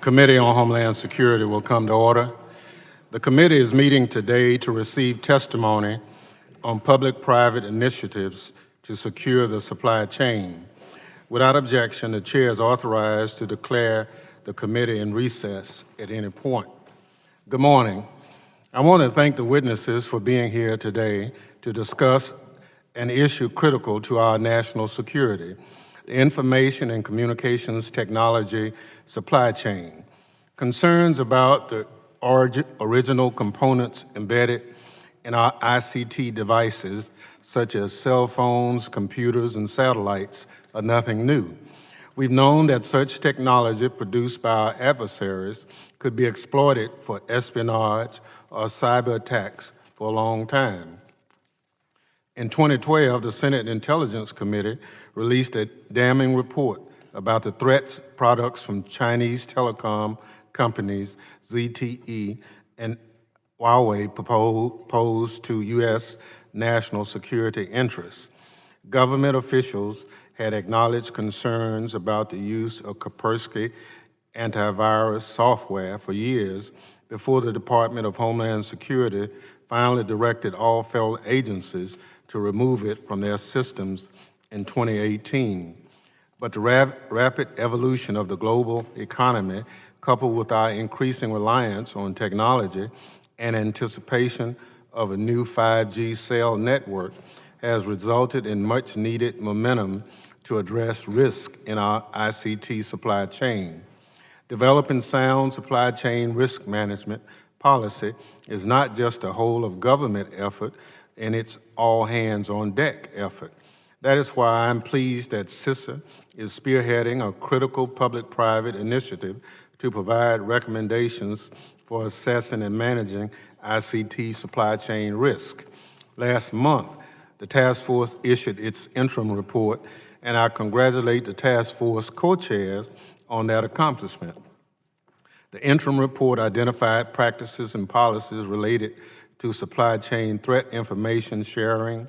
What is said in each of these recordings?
Committee on Homeland Security will come to order. The committee is meeting today to receive testimony on public-private initiatives to secure the supply chain. Without objection, the chair is authorized to declare the committee in recess at any point. Good morning. I want to thank the witnesses for being here today to discuss an issue critical to our national security, the information and communications technology supply chain. Concerns about the original components embedded in our ICT devices, such as cell phones, computers, and satellites, are nothing new. We've known that such technology produced by our adversaries could be exploited for espionage or cyber attacks for a long time. In 2012, the Senate Intelligence Committee released a damning report about the threats products from Chinese telecom companies ZTE and Huawei pose to U.S. national security interests. Government officials had acknowledged concerns about the use of Kaspersky antivirus software for years before the Department of Homeland Security finally directed all federal agencies to remove it from their systems in 2018. But the rapid evolution of the global economy, coupled with our increasing reliance on technology and anticipation of a new 5G cell network, has resulted in much needed momentum to address risk in our ICT supply chain. Developing sound supply chain risk management policy is not just a whole of government effort, and it's all hands on deck effort. That is why I'm pleased that CISA is spearheading a critical public-private initiative to provide recommendations for assessing and managing ICT supply chain risk. Last month, the task force issued its interim report, and I congratulate the task force co-chairs on that accomplishment. The interim report identified practices and policies related to supply chain threat information sharing,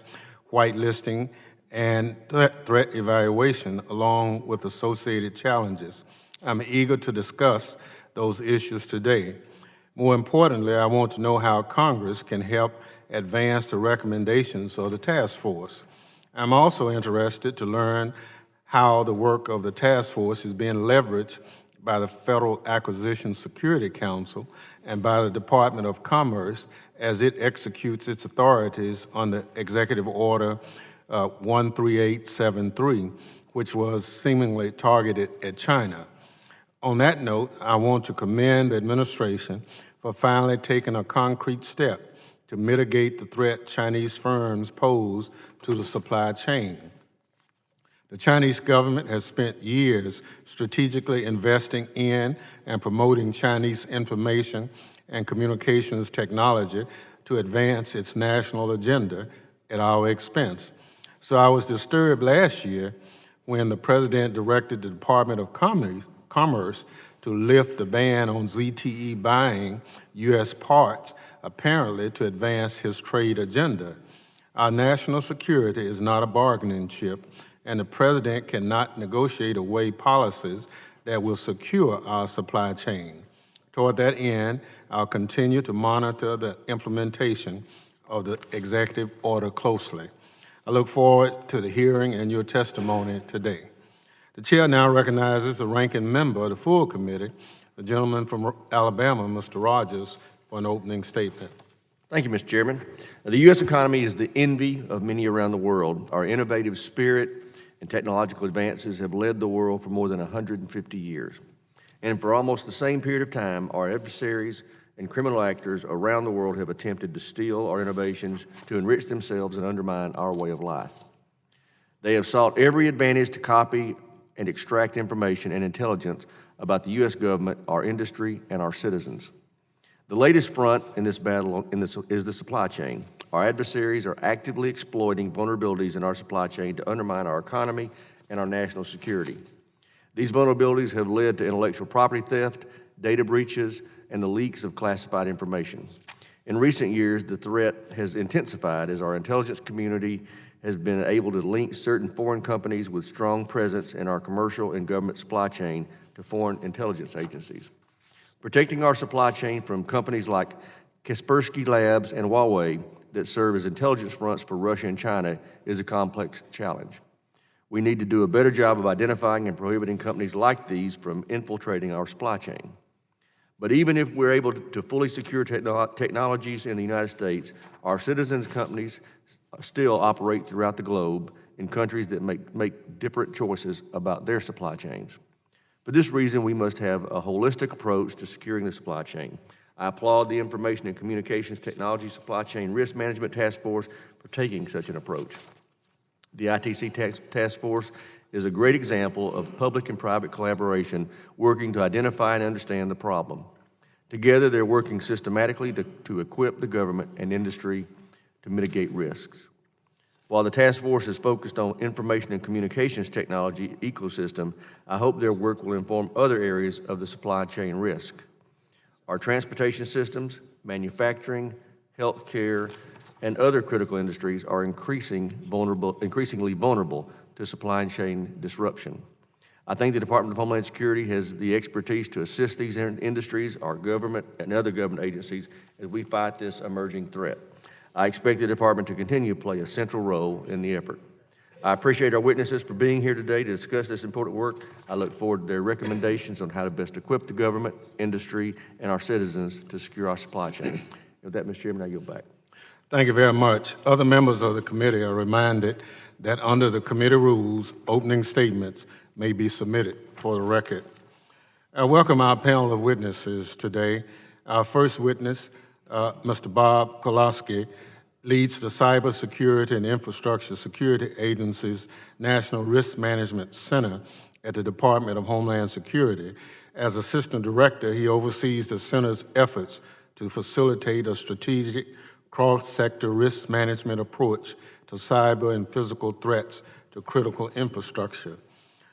whitelisting, and threat evaluation, along with associated challenges. I'm eager to discuss those issues today. More importantly, I want to know how Congress can help advance the recommendations of the task force. I'm also interested to learn how the work of the task force is being leveraged by the Federal Acquisition Security Council and by the Department of Commerce as it executes its authorities under Executive Order 13873, which was seemingly targeted at China. On that note, I want to commend the administration for finally taking a concrete step to mitigate the threat Chinese firms pose to the supply chain. The Chinese government has spent years strategically investing in and promoting Chinese information and communications technology to advance its national agenda at our expense. So I was disturbed last year when the President directed the Department of Commerce to lift the ban on ZTE buying U.S. parts, apparently to advance his trade agenda. Our national security is not a bargaining chip, and the President cannot negotiate away policies that will secure our supply chain. Toward that end, I'll continue to monitor the implementation of the executive order closely. I look forward to the hearing and your testimony today. The chair now recognizes the ranking member of the full committee, the gentleman from Alabama, Mr. Rogers, for an opening statement. Thank you, Mr. Chairman. The U.S. economy is the envy of many around the world. Our innovative spirit and technological advances have led the world for more than 150 years. And for almost the same period of time, our adversaries and criminal actors around the world have attempted to steal our innovations, to enrich themselves and undermine our way of life. They have sought every advantage to copy and extract information and intelligence about the U.S. government, our industry, and our citizens. The latest front in this battle is the supply chain. Our adversaries are actively exploiting vulnerabilities in our supply chain to undermine our economy and our national security. These vulnerabilities have led to intellectual property theft, data breaches, and the leaks of classified information. In recent years, the threat has intensified as our intelligence community has been able to link certain foreign companies with strong presence in our commercial and government supply chain to foreign intelligence agencies. Protecting our supply chain from companies like Kaspersky Labs and Huawei that serve as intelligence fronts for Russia and China is a complex challenge. We need to do a better job of identifying and prohibiting companies like these from infiltrating our supply chain. But even if we're able to fully secure technologies in the United States, our citizens' companies still operate throughout the globe in countries that make different choices about their supply chains. For this reason, we must have a holistic approach to securing the supply chain. I applaud the Information and Communications Technology Supply Chain Risk Management Task Force for taking such an approach. The ITC Task Force is a great example of public and private collaboration working to identify and understand the problem. Together, they're working systematically to equip the government and industry to mitigate risks. While the task force is focused on information and communications technology ecosystem, I hope their work will inform other areas of the supply chain risk. Our transportation systems, manufacturing, healthcare, and other critical industries are increasingly vulnerable to supply chain disruption. I think the Department of Homeland Security has the expertise to assist these industries, our government, and other government agencies as we fight this emerging threat. I expect the department to continue to play a central role in the effort. I appreciate our witnesses for being here today to discuss this important work. I look forward to their recommendations on how to best equip the government, industry, and our citizens to secure our supply chain. With that, Mr. Chairman, I yield back. Thank you very much. Other members of the committee are reminded that under the committee rules, opening statements may be submitted for the record. I welcome our panel of witnesses today. Our first witness, Mr. Bob Kowalski, leads the Cybersecurity and Infrastructure Security Agency's National Risk Management Center at the Department of Homeland Security. As Assistant Director, he oversees the center's efforts to facilitate a strategic cross-sector risk management approach to cyber and physical threats to critical infrastructure.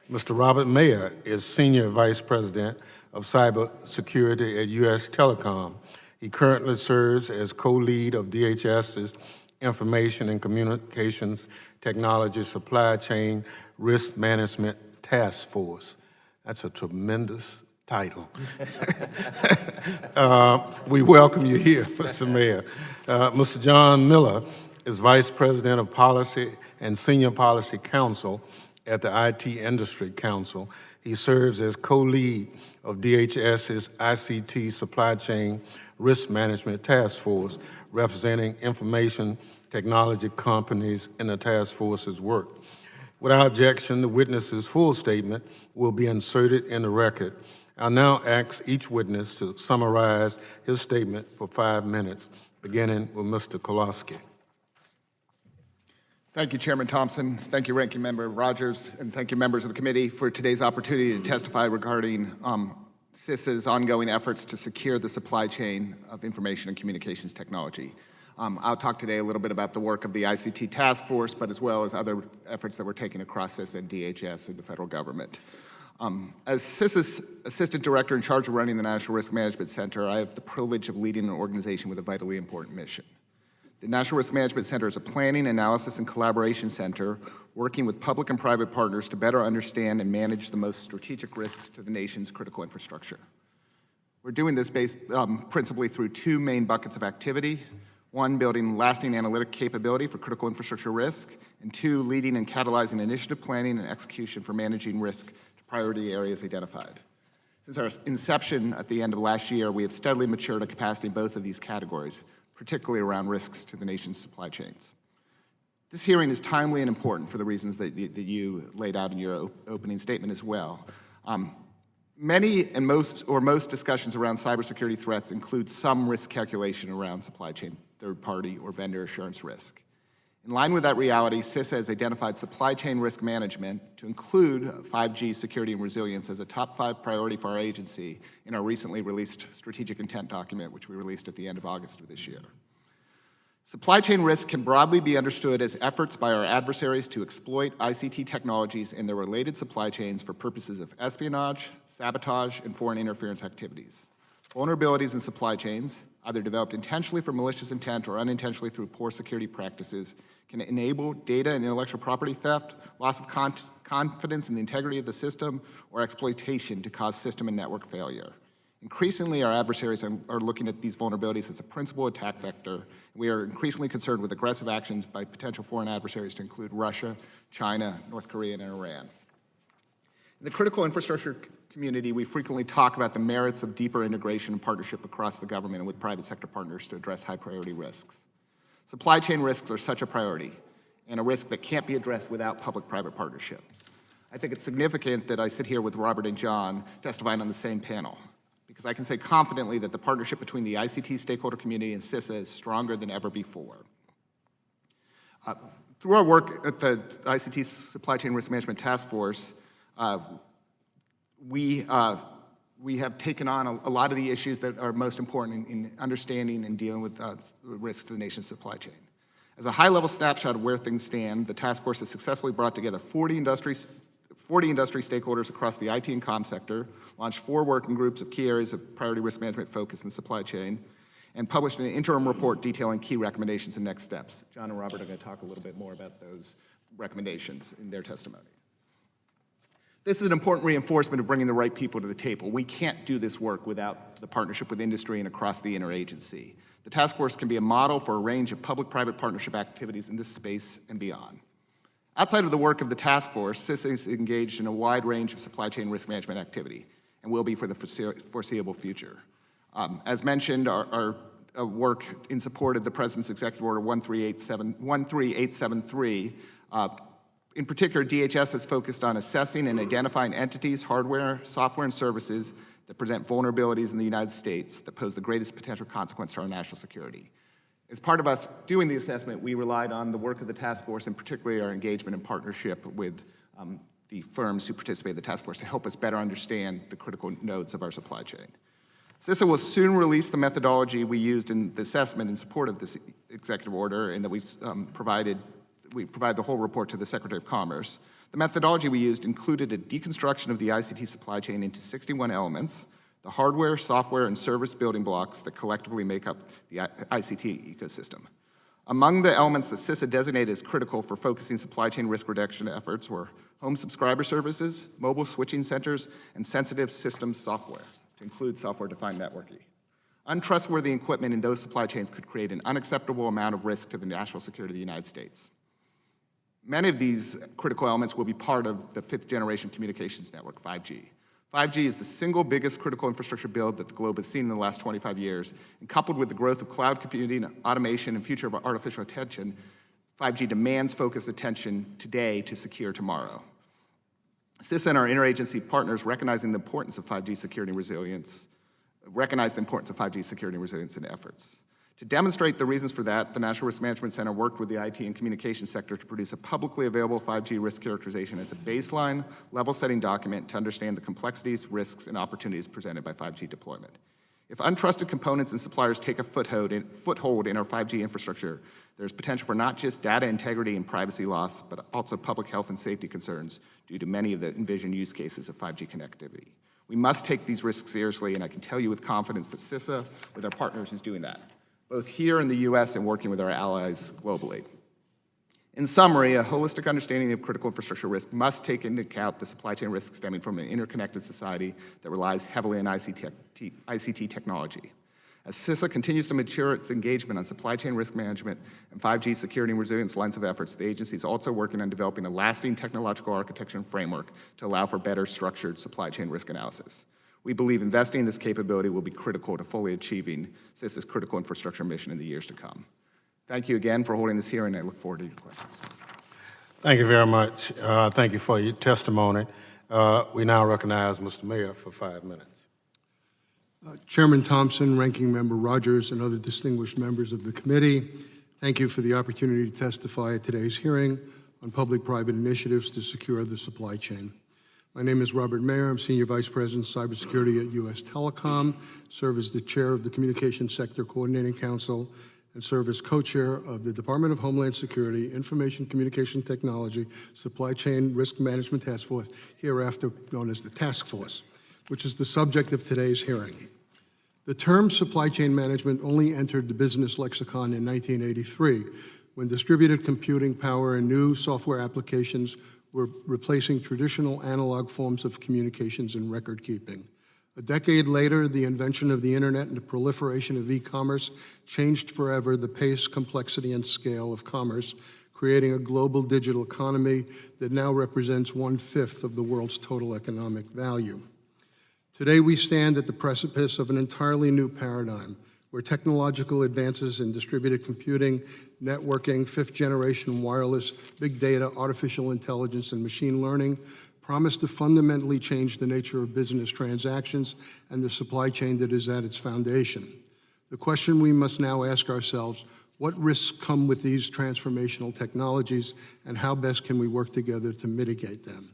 Mr. Robert Mayer is Senior Vice President of Cybersecurity at U.S. Telecom. He currently serves as co-lead of DHS's Information and Communications Technology Supply Chain Risk Management Task Force. That's a tremendous title. We welcome you here, Mr. Mayor. Mr. John Miller is Vice President of Policy and Senior Policy Counsel at the IT Industry Council. He serves as co-lead of DHS's ICT Supply Chain Risk Management Task Force, representing information technology companies in the task force's work. Without objection, the witness's full statement will be inserted in the record. I'll now ask each witness to summarize his statement for 5 minutes, beginning with Mr. Kowalski. Thank you, Chairman Thompson. Thank you, Ranking Member Rogers, and thank you, members of the committee, for today's opportunity to testify regarding CISA's ongoing efforts to secure the supply chain of information and communications technology. I'll talk today a little bit about the work of the ICT Task Force, but as well as other efforts that we're taking across CISA and DHS and the federal government. As CISA's Assistant Director in charge of running the National Risk Management Center, I have the privilege of leading an organization with a vitally important mission. The National Risk Management Center is a planning, analysis, and collaboration center working with public and private partners to better understand and manage the most strategic risks to the nation's critical infrastructure. We're doing this based principally through 2 main buckets of activity. 1, building lasting analytic capability for critical infrastructure risk, and 2, leading and catalyzing initiative planning and execution for managing risk to priority areas identified. Since our inception at the end of last year, we have steadily matured a capacity in both of these categories, particularly around risks to the nation's supply chains. This hearing is timely and important for the reasons that you laid out in your opening statement as well. Many and most discussions around cybersecurity threats include some risk calculation around supply chain, third-party, or vendor assurance risk. In line with that reality, CISA has identified supply chain risk management to include 5G security and resilience as a top 5 priority for our agency in our recently released strategic intent document, which we released at the end of August of this year. Supply chain risk can broadly be understood as efforts by our adversaries to exploit ICT technologies and their related supply chains for purposes of espionage, sabotage, and foreign interference activities. Vulnerabilities in supply chains, either developed intentionally for malicious intent or unintentionally through poor security practices, can enable data and intellectual property theft, loss of confidence in the integrity of the system, or exploitation to cause system and network failure. Increasingly, our adversaries are looking at these vulnerabilities as a principal attack vector. We are increasingly concerned with aggressive actions by potential foreign adversaries to include Russia, China, North Korea, and Iran. In the critical infrastructure community, we frequently talk about the merits of deeper integration and partnership across the government and with private sector partners to address high-priority risks. Supply chain risks are such a priority, and a risk that can't be addressed without public-private partnerships. I think it's significant that I sit here with Robert and John testifying on the same panel, because I can say confidently that the partnership between the ICT stakeholder community and CISA is stronger than ever before. Through our work at the ICT Supply Chain Risk Management Task Force, we have taken on a lot of the issues that are most important in understanding and dealing with risks to the nation's supply chain. As a high-level snapshot of where things stand, the task force has successfully brought together 40 industry stakeholders across the IT and comm sector, launched 4 working groups of key areas of priority risk management focus in the supply chain, and published an interim report detailing key recommendations and next steps. John and Robert are going to talk a little bit more about those recommendations in their testimony. This is an important reinforcement of bringing the right people to the table. We can't do this work without the partnership with industry and across the interagency. The task force can be a model for a range of public-private partnership activities in this space and beyond. Outside of the work of the task force, CISA is engaged in a wide range of supply chain risk management activity and will be for the foreseeable future. As mentioned, our work in support of the President's Executive Order 13873, in particular, DHS has focused on assessing and identifying entities, hardware, software, and services that present vulnerabilities in the United States that pose the greatest potential consequence to our national security. As part of us doing the assessment, we relied on the work of the task force, and particularly our engagement and partnership with the firms who participate in the task force to help us better understand the critical nodes of our supply chain. CISA will soon release the methodology we used in the assessment in support of this executive order, and that we provide the whole report to the Secretary of Commerce. The methodology we used included a deconstruction of the ICT supply chain into 61 elements, the hardware, software, and service building blocks that collectively make up the ICT ecosystem. Among the elements that CISA designated as critical for focusing supply chain risk reduction efforts were home subscriber services, mobile switching centers, and sensitive systems software, to include software-defined networking. Untrustworthy equipment in those supply chains could create an unacceptable amount of risk to the national security of the United States. Many of these critical elements will be part of the 5th generation communications network, 5G. 5G is the single biggest critical infrastructure build that the globe has seen in the last 25 years, and coupled with the growth of cloud computing, automation, and future of artificial intelligence, 5G demands focused attention today to secure tomorrow. CISA and our interagency partners recognize the importance of 5G security and resilience in efforts. To demonstrate the reasons for that, the National Risk Management Center worked with the IT and communications sector to produce a publicly available 5G risk characterization as a baseline, level-setting document to understand the complexities, risks, and opportunities presented by 5G deployment. If untrusted components and suppliers take a foothold in our 5G infrastructure, there's potential for not just data integrity and privacy loss, but also public health and safety concerns due to many of the envisioned use cases of 5G connectivity. We must take these risks seriously, and I can tell you with confidence that CISA, with our partners, is doing that, both here in the US and working with our allies globally. In summary, a holistic understanding of critical infrastructure risk must take into account the supply chain risks stemming from an interconnected society that relies heavily on ICT technology. As CISA continues to mature its engagement on supply chain risk management and 5G security and resilience lines of efforts, the agency is also working on developing a lasting technological architecture and framework to allow for better structured supply chain risk analysis. We believe investing in this capability will be critical to fully achieving CISA's critical infrastructure mission in the years to come. Thank you again for holding this hearing, and I look forward to your questions. Thank you very much. Thank you for your testimony. We now recognize Mr. Mayor for 5 minutes. Chairman Thompson, Ranking Member Rogers, and other distinguished members of the committee, thank you for the opportunity to testify at today's hearing on public-private initiatives to secure the supply chain. My name is Robert Mayer. I'm Senior Vice President, Cybersecurity at U.S. Telecom, serve as the Chair of the Communications Sector Coordinating Council, and serve as co-chair of the Department of Homeland Security Information Communication Technology Supply Chain Risk Management Task Force, hereafter known as the Task Force, which is the subject of today's hearing. The term supply chain management only entered the business lexicon in 1983, when distributed computing power and new software applications were replacing traditional analog forms of communications and record keeping. A decade later, the invention of the internet and the proliferation of e-commerce changed forever the pace, complexity, and scale of commerce, creating a global digital economy that now represents 1/5 of the world's total economic value. Today, we stand at the precipice of an entirely new paradigm, where technological advances in distributed computing, networking, fifth-generation wireless, big data, artificial intelligence, and machine learning promise to fundamentally change the nature of business transactions and the supply chain that is at its foundation. The question we must now ask ourselves, what risks come with these transformational technologies, and how best can we work together to mitigate them?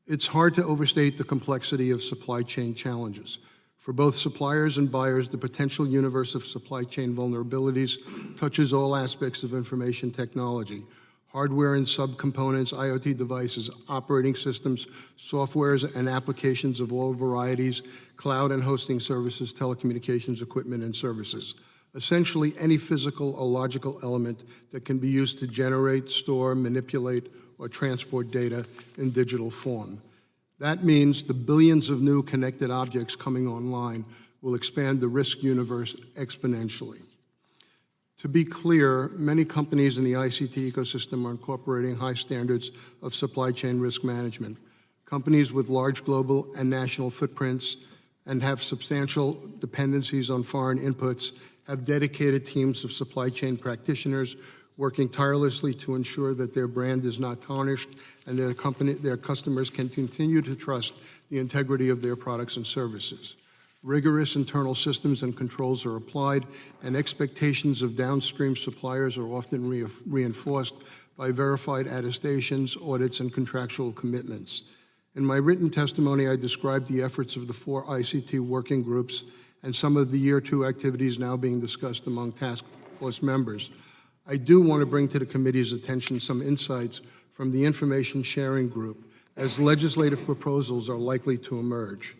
It's hard to overstate the complexity of supply chain challenges. For both suppliers and buyers, the potential universe of supply chain vulnerabilities touches all aspects of information technology: hardware and subcomponents, IoT devices, operating systems, softwares and applications of all varieties, cloud and hosting services, telecommunications equipment and services. Essentially, any physical or logical element that can be used to generate, store, manipulate, or transport data in digital form. That means the billions of new connected objects coming online will expand the risk universe exponentially. To be clear, many companies in the ICT ecosystem are incorporating high standards of supply chain risk management. Companies with large global and national footprints and have substantial dependencies on foreign inputs have dedicated teams of supply chain practitioners working tirelessly to ensure that their brand is not tarnished and their customers can continue to trust the integrity of their products and services. Rigorous internal systems and controls are applied, and expectations of downstream suppliers are often reinforced by verified attestations, audits, and contractual commitments. In my written testimony, I described the efforts of the 4 ICT working groups and some of the Year 2 activities now being discussed among task force members. I do want to bring to the committee's attention some insights from the information sharing group, as legislative proposals are likely to emerge.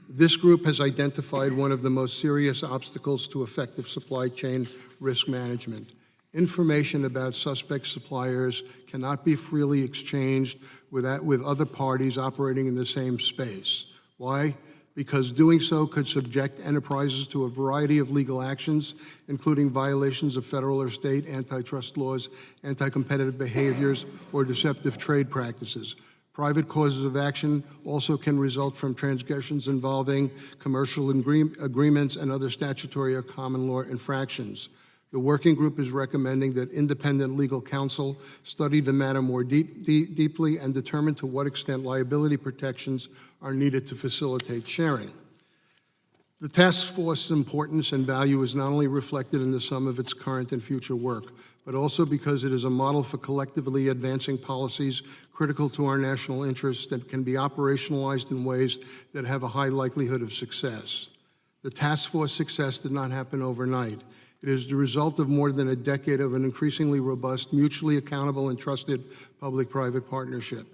This group has identified one of the most serious obstacles to effective supply chain risk management. Information about suspect suppliers cannot be freely exchanged with other parties operating in the same space. Why? Because doing so could subject enterprises to a variety of legal actions, including violations of federal or state antitrust laws, anti-competitive behaviors, or deceptive trade practices. Private causes of action also can result from transgressions involving commercial agreements and other statutory or common law infractions. The working group is recommending that independent legal counsel study the matter more deeply and determine to what extent liability protections are needed to facilitate sharing. The task force's importance and value is not only reflected in the sum of its current and future work, but also because it is a model for collectively advancing policies critical to our national interests that can be operationalized in ways that have a high likelihood of success. The task force success did not happen overnight. It is the result of more than a decade of an increasingly robust, mutually accountable, and trusted public-private partnership.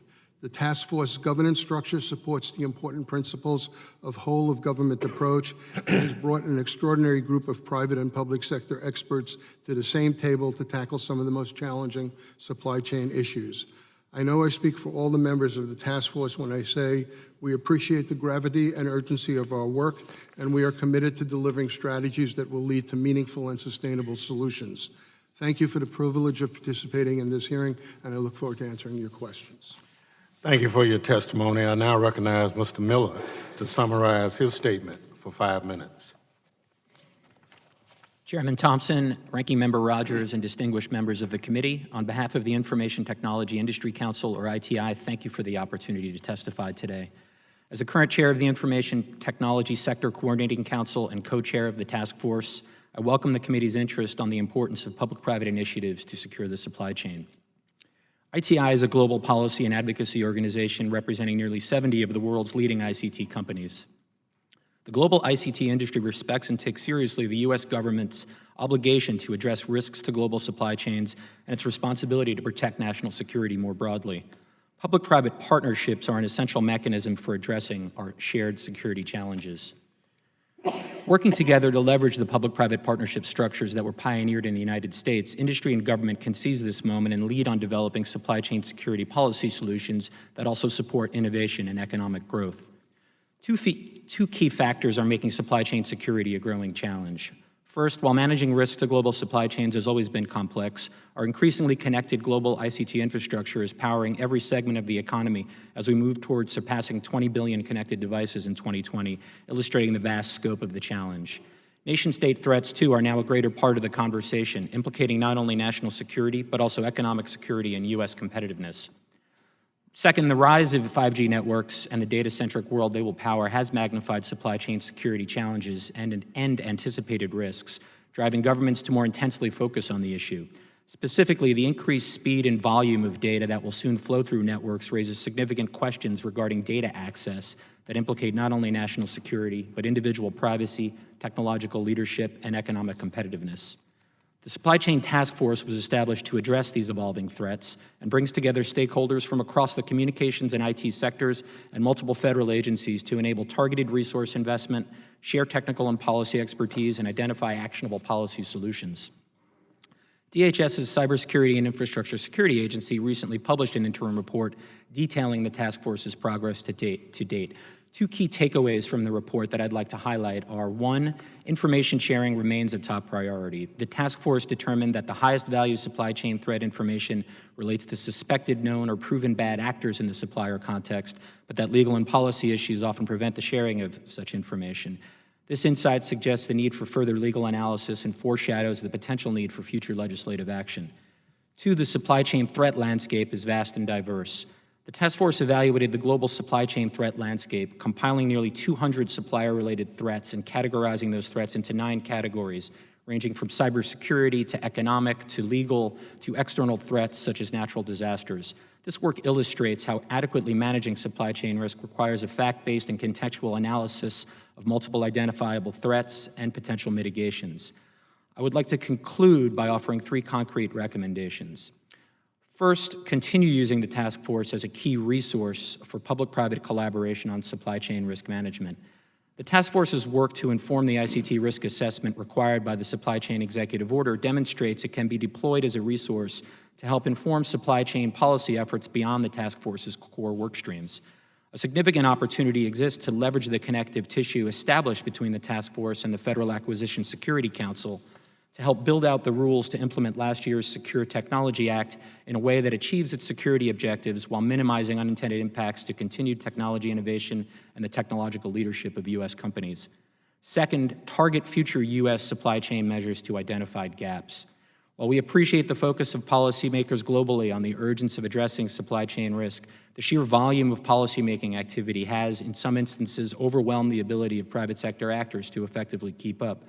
The task force governance structure supports the important principles of whole-of-government approach and has brought an extraordinary group of private and public sector experts to the same table to tackle some of the most challenging supply chain issues. I know I speak for all the members of the task force when I say we appreciate the gravity and urgency of our work, and we are committed to delivering strategies that will lead to meaningful and sustainable solutions. Thank you for the privilege of participating in this hearing, and I look forward to answering your questions. Thank you for your testimony. I now recognize Mr. Miller to summarize his statement for 5 minutes. Chairman Thompson, Ranking Member Rogers, and distinguished members of the committee, on behalf of the Information Technology Industry Council, or ITI, thank you for the opportunity to testify today. As the current chair of the Information Technology Sector Coordinating Council and co-chair of the task force, I welcome the committee's interest on the importance of public-private initiatives to secure the supply chain. ITI is a global policy and advocacy organization representing nearly 70 of the world's leading ICT companies. The global ICT industry respects and takes seriously the U.S. government's obligation to address risks to global supply chains and its responsibility to protect national security more broadly. Public-private partnerships are an essential mechanism for addressing our shared security challenges. Working together to leverage the public-private partnership structures that were pioneered in the United States, industry and government can seize this moment and lead on developing supply chain security policy solutions that also support innovation and economic growth. Two key factors are making supply chain security a growing challenge. First, while managing risks to global supply chains has always been complex, our increasingly connected global ICT infrastructure is powering every segment of the economy as we move towards surpassing 20 billion connected devices in 2020, illustrating the vast scope of the challenge. Nation-state threats, too, are now a greater part of the conversation, implicating not only national security, but also economic security and U.S. competitiveness. Second, the rise of 5G networks and the data-centric world they will power has magnified supply chain security challenges and anticipated risks, driving governments to more intensely focus on the issue. Specifically, the increased speed and volume of data that will soon flow through networks raises significant questions regarding data access that implicate not only national security, but individual privacy, technological leadership, and economic competitiveness. The Supply Chain Task Force was established to address these evolving threats and brings together stakeholders from across the communications and IT sectors and multiple federal agencies to enable targeted resource investment, share technical and policy expertise, and identify actionable policy solutions. DHS's Cybersecurity and Infrastructure Security Agency recently published an interim report detailing the task force's progress to date. Two key takeaways from the report that I'd like to highlight are: one, information sharing remains a top priority. The task force determined that the highest value supply chain threat information relates to suspected, known, or proven bad actors in the supplier context, but that legal and policy issues often prevent the sharing of such information. This insight suggests the need for further legal analysis and foreshadows the potential need for future legislative action. Two, the supply chain threat landscape is vast and diverse. The task force evaluated the global supply chain threat landscape, compiling nearly 200 supplier-related threats and categorizing those threats into 9 categories, ranging from cybersecurity to economic to legal to external threats such as natural disasters. This work illustrates how adequately managing supply chain risk requires a fact-based and contextual analysis of multiple identifiable threats and potential mitigations. I would like to conclude by offering 3 concrete recommendations. First, continue using the task force as a key resource for public-private collaboration on supply chain risk management. The task force's work to inform the ICT risk assessment required by the Supply Chain Executive Order demonstrates it can be deployed as a resource to help inform supply chain policy efforts beyond the task force's core work streams. A significant opportunity exists to leverage the connective tissue established between the task force and the Federal Acquisition Security Council to help build out the rules to implement last year's Secure Technology Act in a way that achieves its security objectives while minimizing unintended impacts to continued technology innovation and the technological leadership of U.S. companies. Second, target future U.S. supply chain measures to identified gaps. While we appreciate the focus of policymakers globally on the urgency of addressing supply chain risk, the sheer volume of policymaking activity has, in some instances, overwhelmed the ability of private sector actors to effectively keep up.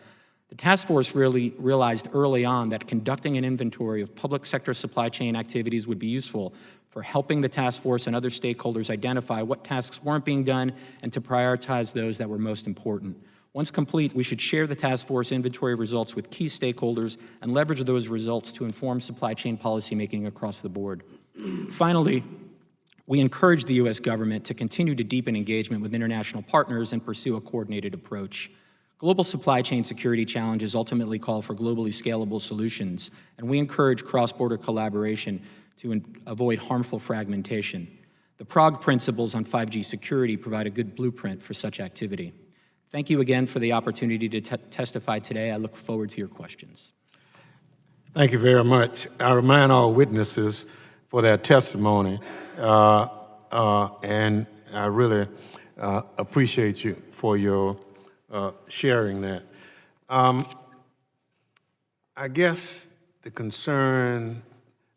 The task force really realized early on that conducting an inventory of public sector supply chain activities would be useful for helping the task force and other stakeholders identify what tasks weren't being done and to prioritize those that were most important. Once complete, we should share the task force inventory results with key stakeholders and leverage those results to inform supply chain policymaking across the board. Finally, we encourage the U.S. government to continue to deepen engagement with international partners and pursue a coordinated approach. Global supply chain security challenges ultimately call for globally scalable solutions, and we encourage cross-border collaboration to avoid harmful fragmentation. The Prague Principles on 5G security provide a good blueprint for such activity. Thank you again for the opportunity to testify today. I look forward to your questions. Thank you very much. I remind all witnesses for their testimony, and I really appreciate you for your sharing that. I guess the concern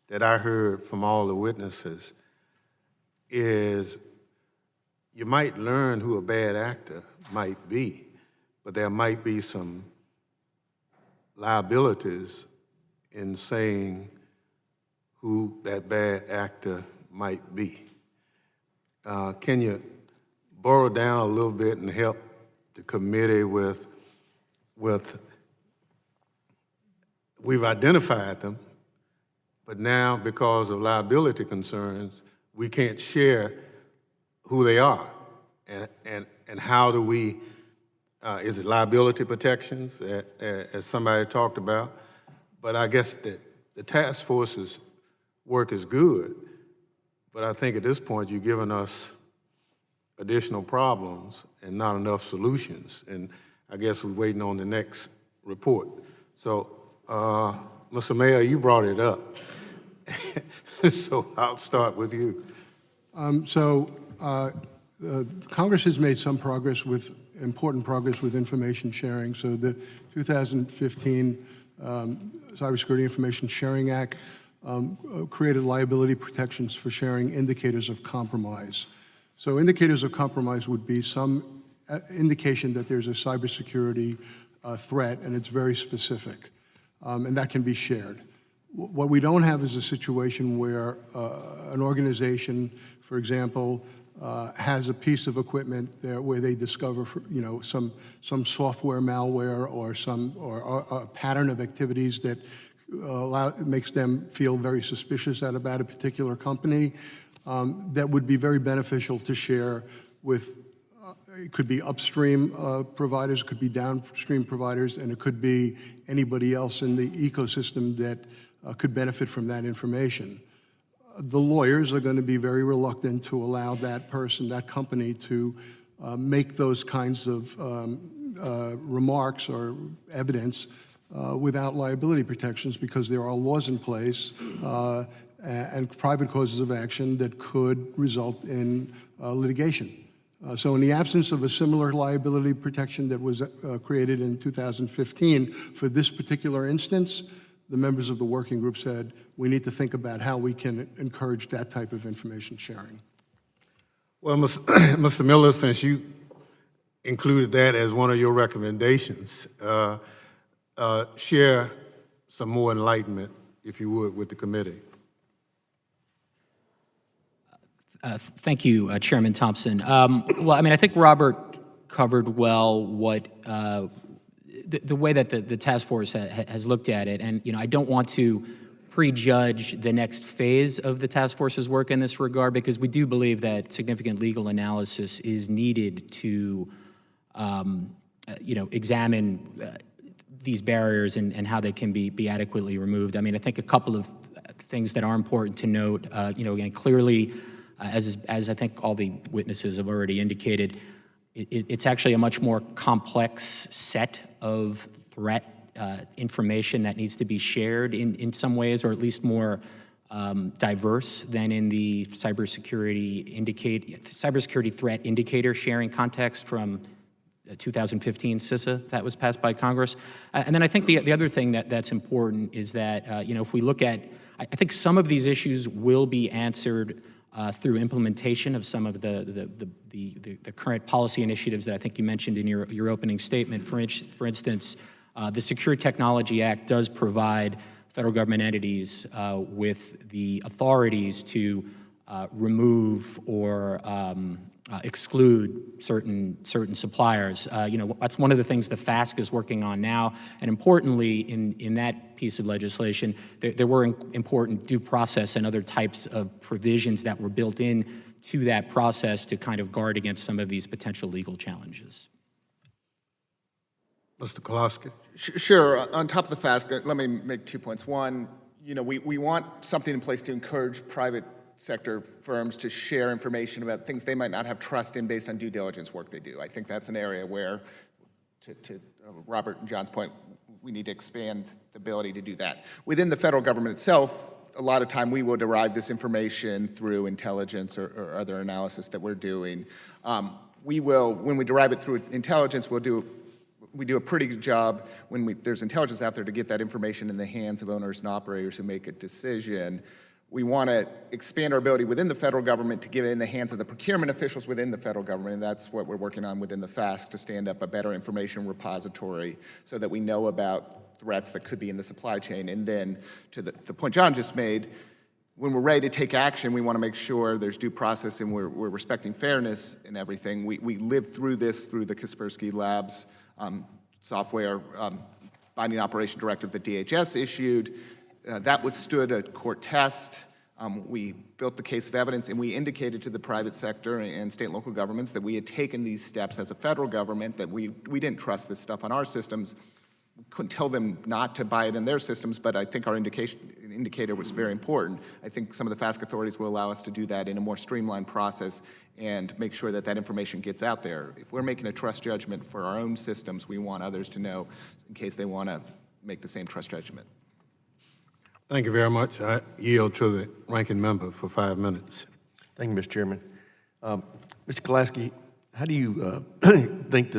that I heard from all the witnesses is you might learn who a bad actor might be, but there might be some liabilities in saying who that bad actor might be. Can you borrow down a little bit and help the committee with we've identified them, but now because of liability concerns, we can't share who they are. And how do we, is it liability protections, as somebody talked about? But I guess that the task force's work is good, but I think at this point you've given us additional problems and not enough solutions. And I guess we're waiting on the next report. So, Mr. Mayor, you brought it up. So I'll start with you. Congress has made some important progress with information sharing. So the 2015 Cybersecurity Information Sharing Act created liability protections for sharing indicators of compromise. So indicators of compromise would be some indication that there's a cybersecurity threat, and it's very specific, and that can be shared. What we don't have is a situation where an organization, for example, has a piece of equipment there where they discover, some software malware or a pattern of activities that makes them feel very suspicious about a particular company. That would be very beneficial to share with. It could be upstream providers, it could be downstream providers, and it could be anybody else in the ecosystem that could benefit from that information. The lawyers are going to be very reluctant to allow that person, that company, to make those kinds of remarks or evidence without liability protections, because there are laws in place and private causes of action that could result in litigation. So in the absence of a similar liability protection that was created in 2015 for this particular instance, the members of the working group said, we need to think about how we can encourage that type of information sharing. Well, Mr. Miller, since you included that as one of your recommendations, share some more enlightenment, if you would, with the committee. Thank you, Chairman Thompson. Well, I mean, I think Robert covered well what the way that the task force has looked at it, and I don't want to prejudge the next phase of the task force's work in this regard, because we do believe that significant legal analysis is needed to, examine these barriers and how they can be adequately removed. I mean, I think a couple of things that are important to note. Again, clearly, as I think all the witnesses have already indicated, it's actually a much more complex set of threat information that needs to be shared in some ways, or at least more diverse than in the cybersecurity threat indicator sharing context from 2015 CISA that was passed by Congress. And then I think the other thing that's important is that, if we look at, I think some of these issues will be answered through implementation of some of the current policy initiatives that I think you mentioned in your opening statement. For instance, the Secure Technology Act does provide federal government entities with the authorities to remove or exclude certain suppliers. That's one of the things the FASC is working on now. And importantly, in that piece of legislation, there were important due process and other types of provisions that were built in to that process to kind of guard against some of these potential legal challenges. Mr. Kolosky. Sure. On top of the FASC, let me make 2 points. One, we want something in place to encourage private sector firms to share information about things they might not have trust in based on due diligence work they do. I think that's an area where, to Robert and John's point, we need to expand the ability to do that. Within the federal government itself, a lot of time we will derive this information through intelligence or other analysis that we're doing. When we derive it through intelligence, we do a pretty good job when there's intelligence out there to get that information in the hands of owners and operators who make a decision. We want to expand our ability within the federal government to get it in the hands of the procurement officials within the federal government, and that's what we're working on within the FASC, to stand up a better information repository so that we know about threats that could be in the supply chain. And then, to the point John just made, when we're ready to take action, we want to make sure there's due process and we're respecting fairness and everything. We lived through this through the Kaspersky Labs software binding operation directive that DHS issued. That withstood a court test. We built the case of evidence, and we indicated to the private sector and state and local governments that we had taken these steps as a federal government, that we didn't trust this stuff on our systems. couldn't tell them not to buy it in their systems, but I think our indicator was very important. I think some of the FASC authorities will allow us to do that in a more streamlined process and make sure that that information gets out there. If we're making a trust judgment for our own systems, we want others to know in case they want to make the same trust judgment. Thank you very much. I yield to the ranking member for 5 minutes. Thank you, Mr. Chairman. Mr. Kolaski, how do you think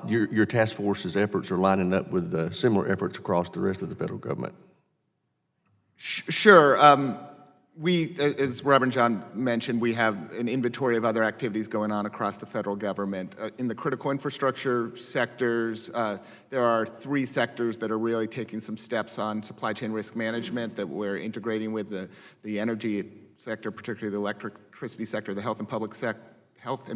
your task force's efforts are lining up with similar efforts across the rest of the federal government? Sure. We, as Robert and John mentioned, we have an inventory of other activities going on across the federal government. In the critical infrastructure sectors, there are 3 sectors that are really taking some steps on supply chain risk management that we're integrating with the energy sector, particularly the electricity sector, the health and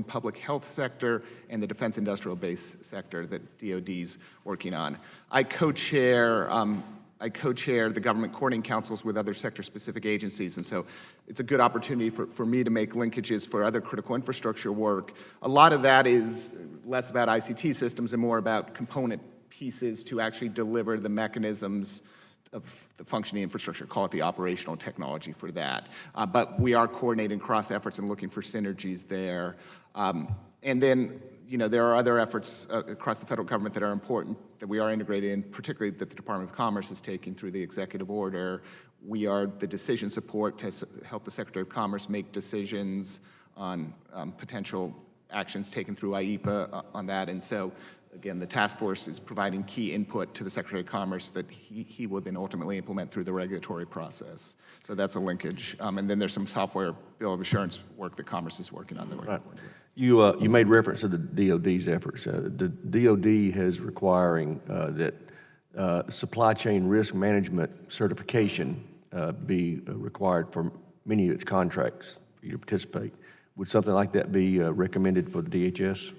public health sector, and the defense industrial base sector that DoD's working on. I co-chair the government coordinating councils with other sector-specific agencies, and so it's a good opportunity for me to make linkages for other critical infrastructure work. A lot of that is less about ICT systems and more about component pieces to actually deliver the mechanisms of the functioning infrastructure, call it the operational technology for that. But we are coordinating cross efforts and looking for synergies there. And then, there are other efforts across the federal government that are important that we are integrated in, particularly that the Department of Commerce is taking through the executive order. We are the decision support to help the Secretary of Commerce make decisions on potential actions taken through IEPA on that. And so, again, the task force is providing key input to the Secretary of Commerce that he will then ultimately implement through the regulatory process. So that's a linkage. And then there's some software bill of assurance work that Commerce is working on. Right. You made reference to the DoD's efforts. The DoD is requiring that supply chain risk management certification be required for many of its contracts for you to participate. Would something like that be recommended for the DHS?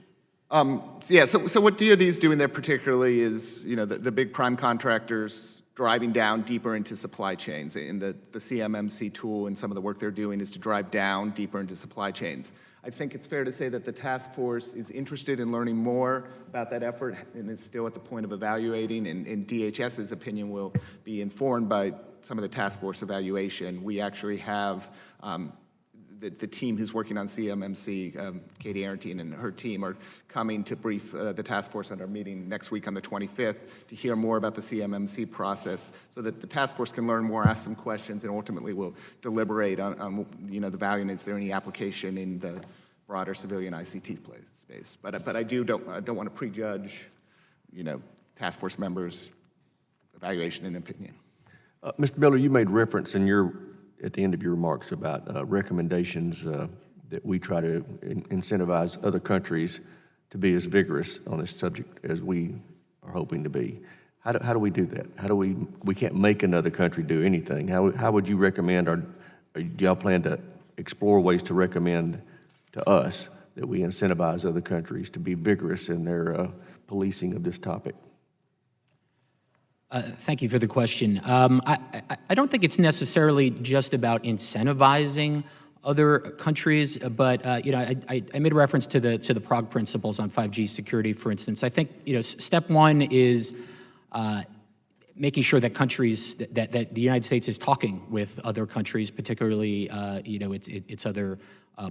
So what DoD is doing there particularly is, the big prime contractors driving down deeper into supply chains. And the CMMC tool and some of the work they're doing is to drive down deeper into supply chains. I think it's fair to say that the task force is interested in learning more about that effort and is still at the point of evaluating, and DHS's opinion will be informed by some of the task force evaluation. We actually have the team who's working on CMMC, Katie Arentine and her team, are coming to brief the task force at our meeting next week on the 25th to hear more about the CMMC process so that the task force can learn more, ask some questions, and ultimately will deliberate on the value and is there any application in the broader civilian ICT space. But I don't want to prejudge, task force members' evaluation and opinion. Mr. Miller, you made reference at the end of your remarks about recommendations that we try to incentivize other countries to be as vigorous on this subject as we are hoping to be. How do we do that? We can't make another country do anything. How would you recommend, or do y'all plan to explore ways to recommend to us that we incentivize other countries to be vigorous in their policing of this topic? Thank you for the question. I don't think it's necessarily just about incentivizing other countries, but I made reference to the Prague principles on 5G security, for instance. I think step one is making sure that countries that the United States is talking with other countries, particularly its other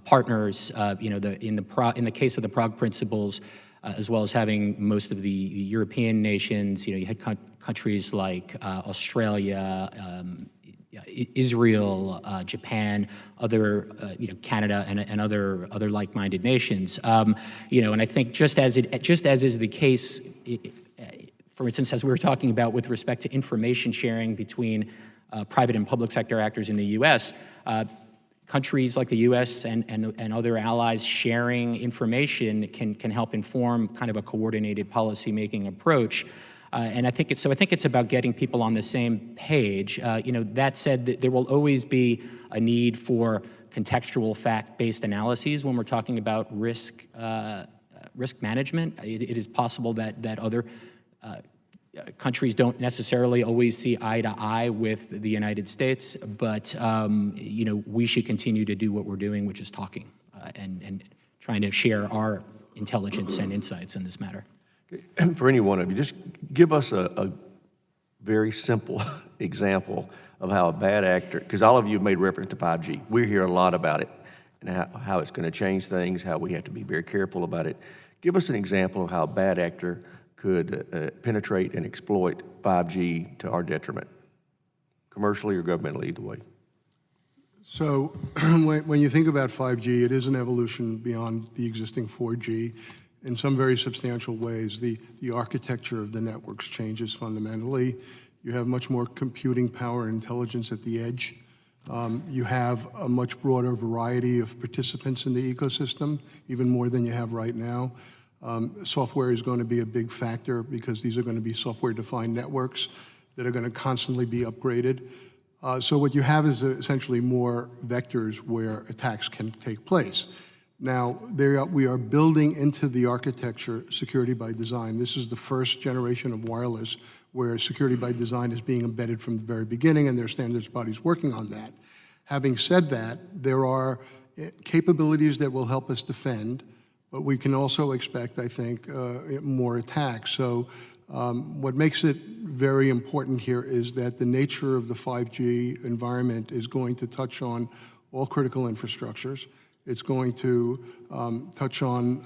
partners. In the case of the Prague principles, as well as having most of the European nations, you had countries like Australia, Israel, Japan, other, Canada, and other like-minded nations. And I think just as is the case, for instance, as we were talking about with respect to information sharing between private and public sector actors in the U.S., countries like the U.S. and other allies sharing information can help inform kind of a coordinated policy-making approach. And I think it's about getting people on the same page. That said, there will always be a need for contextual, fact-based analyses when we're talking about risk management. It is possible that other countries don't necessarily always see eye to eye with the United States, but we should continue to do what we're doing, which is talking and trying to share our intelligence and insights in this matter. For any one of you, just give us a very simple example of how a bad actor, because all of you have made reference to 5G. We hear a lot about it and how it's going to change things, how we have to be very careful about it. Give us an example of how a bad actor could penetrate and exploit 5G to our detriment, commercially or governmentally, either way. So when you think about 5G, it is an evolution beyond the existing 4G. In some very substantial ways, the architecture of the networks changes fundamentally. You have much more computing power and intelligence at the edge. You have a much broader variety of participants in the ecosystem, even more than you have right now. Software is going to be a big factor because these are going to be software-defined networks that are going to constantly be upgraded. So what you have is essentially more vectors where attacks can take place. Now, we are building into the architecture security by design. This is the first generation of wireless where security by design is being embedded from the very beginning, and there are standards bodies working on that. Having said that, there are capabilities that will help us defend, but we can also expect, I think, more attacks. So what makes it very important here is that the nature of the 5G environment is going to touch on all critical infrastructures. It's going to touch on,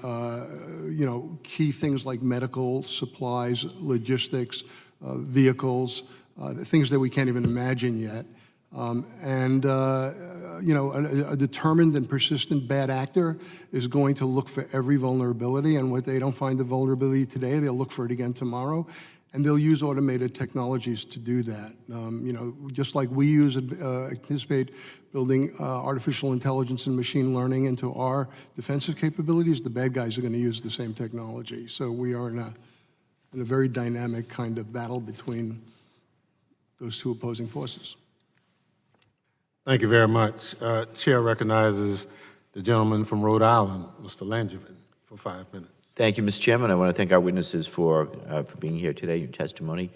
key things like medical supplies, logistics, vehicles, things that we can't even imagine yet. A determined and persistent bad actor is going to look for every vulnerability, and what they don't find the vulnerability today, they'll look for it again tomorrow, and they'll use automated technologies to do that. Just like we anticipate building artificial intelligence and machine learning into our defensive capabilities, the bad guys are going to use the same technology. So we are in a very dynamic kind of battle between those two opposing forces. Thank you very much. Chair recognizes the gentleman from Rhode Island, Mr. Langevin, for 5 minutes. Thank you, Mr. Chairman. I want to thank our witnesses for being here today, your testimony.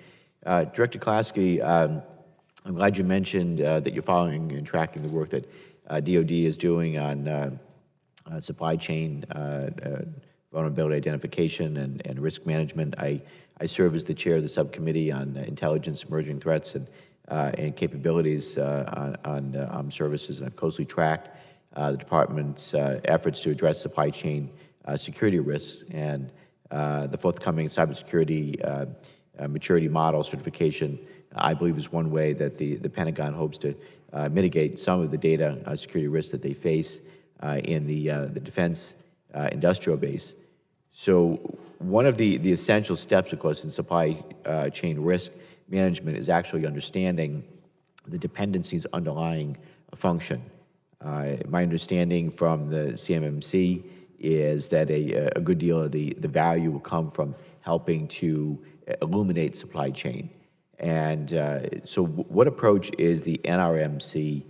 Director Klasky, I'm glad you mentioned that you're following and tracking the work that DoD is doing on supply chain vulnerability identification and risk management. I serve as the chair of the subcommittee on intelligence, emerging threats, and capabilities on armed services, and I've closely tracked the department's efforts to address supply chain security risks, and the forthcoming cybersecurity maturity model certification, I believe, is one way that the Pentagon hopes to mitigate some of the data security risks that they face in the defense industrial base. So one of the essential steps, of course, in supply chain risk management is actually understanding the dependencies underlying a function. My understanding from the CMMC is that a good deal of the value will come from helping to illuminate supply chain. And so what approach is the NRMC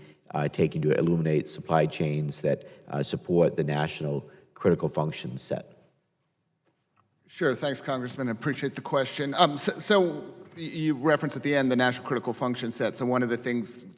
taking to illuminate supply chains that support the national critical function set? Sure, thanks, Congressman. I appreciate the question. So you referenced at the end the National Critical Function Set. So one of the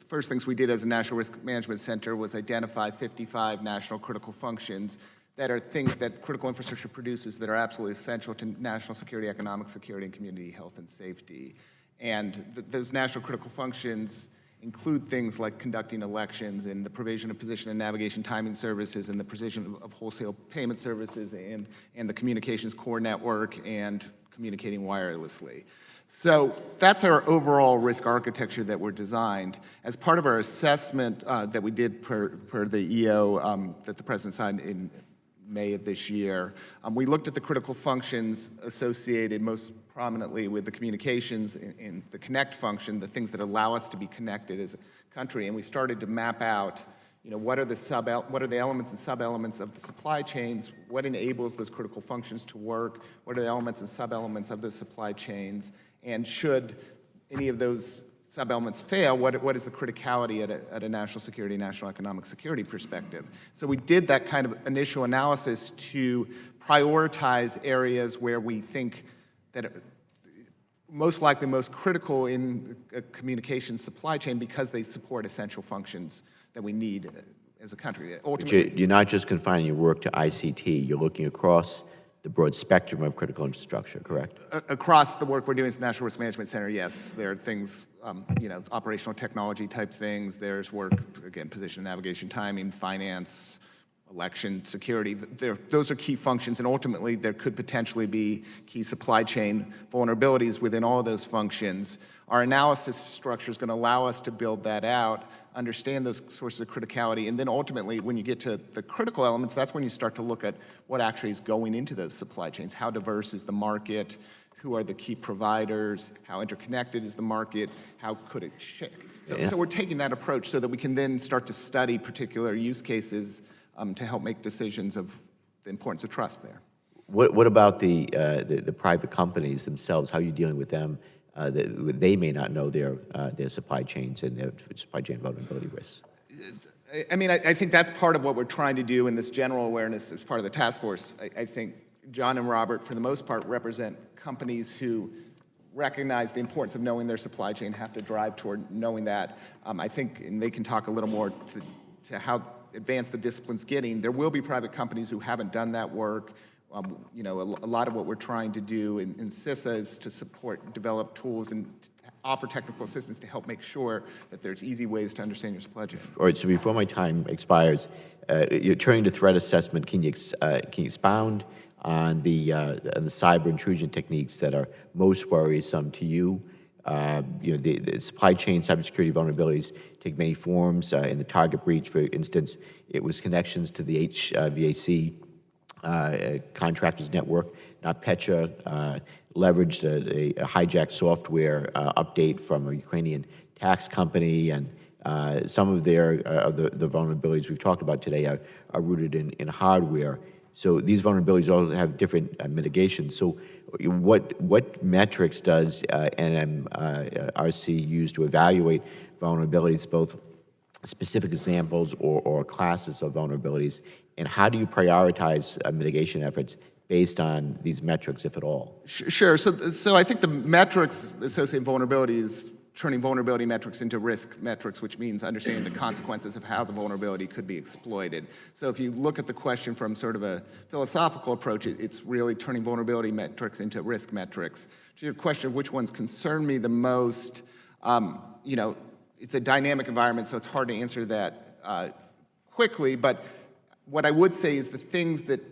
first things we did as a National Risk Management Center was identify 55 national critical functions that are things that critical infrastructure produces that are absolutely essential to national security, economic security, and community health and safety. And those national critical functions include things like conducting elections and the provision of position and navigation timing services and the provision of wholesale payment services and the communications core network and communicating wirelessly. So that's our overall risk architecture that we're designed. As part of our assessment that we did per the EO that the President signed in May of this year, we looked at the critical functions associated most prominently with the communications in the connect function, the things that allow us to be connected as a country, and we started to map out, what are the elements and sub-elements of the supply chains, what enables those critical functions to work, what are the elements and sub-elements of those supply chains, and should any of those sub-elements fail, what is the criticality at a national security, national economic security perspective? So we did that kind of initial analysis to prioritize areas where we think that most likely most critical in a communications supply chain because they support essential functions that we need as a country. Ultimately, you're not just confining your work to ICT, you're looking across the broad spectrum of critical infrastructure, correct? Across the work we're doing at the National Risk Management Center, yes, there are things, operational technology type things. There's work, again, position, navigation, timing, finance, election, security. Those are key functions, and ultimately there could potentially be key supply chain vulnerabilities within all of those functions. Our analysis structure is going to allow us to build that out, understand those sources of criticality, and then ultimately when you get to the critical elements, that's when you start to look at what actually is going into those supply chains. How diverse is the market? Who are the key providers? How interconnected is the market? How could it shake? So we're taking that approach so that we can then start to study particular use cases to help make decisions of the importance of trust there. What about the private companies themselves? How are you dealing with them? They may not know their supply chains and their supply chain vulnerability risks. I mean, I think that's part of what we're trying to do in this general awareness as part of the task force. I think John and Robert, for the most part, represent companies who recognize the importance of knowing their supply chain, have to drive toward knowing that. I think, and they can talk a little more to how advanced the discipline's getting. There will be private companies who haven't done that work. A lot of what we're trying to do in CISA is to support, develop tools and offer technical assistance to help make sure that there's easy ways to understand your supply chain. All right, so before my time expires, you're turning to threat assessment. Can you expound on the cyber intrusion techniques that are most worrisome to you? The supply chain cybersecurity vulnerabilities take many forms. In the target breach, for instance, it was connections to the HVAC contractors network. NotPetya leveraged a hijacked software update from a Ukrainian tax company, and some of the vulnerabilities we've talked about today are rooted in hardware. So these vulnerabilities all have different mitigations. So what metrics does NMRC use to evaluate vulnerabilities, both specific examples or classes of vulnerabilities, and how do you prioritize mitigation efforts based on these metrics, if at all? Sure. So I think the metrics associated with vulnerability is turning vulnerability metrics into risk metrics, which means understanding the consequences of how the vulnerability could be exploited. So if you look at the question from sort of a philosophical approach, it's really turning vulnerability metrics into risk metrics. To your question of which ones concern me the most, it's a dynamic environment, so it's hard to answer that quickly, but what I would say is the things that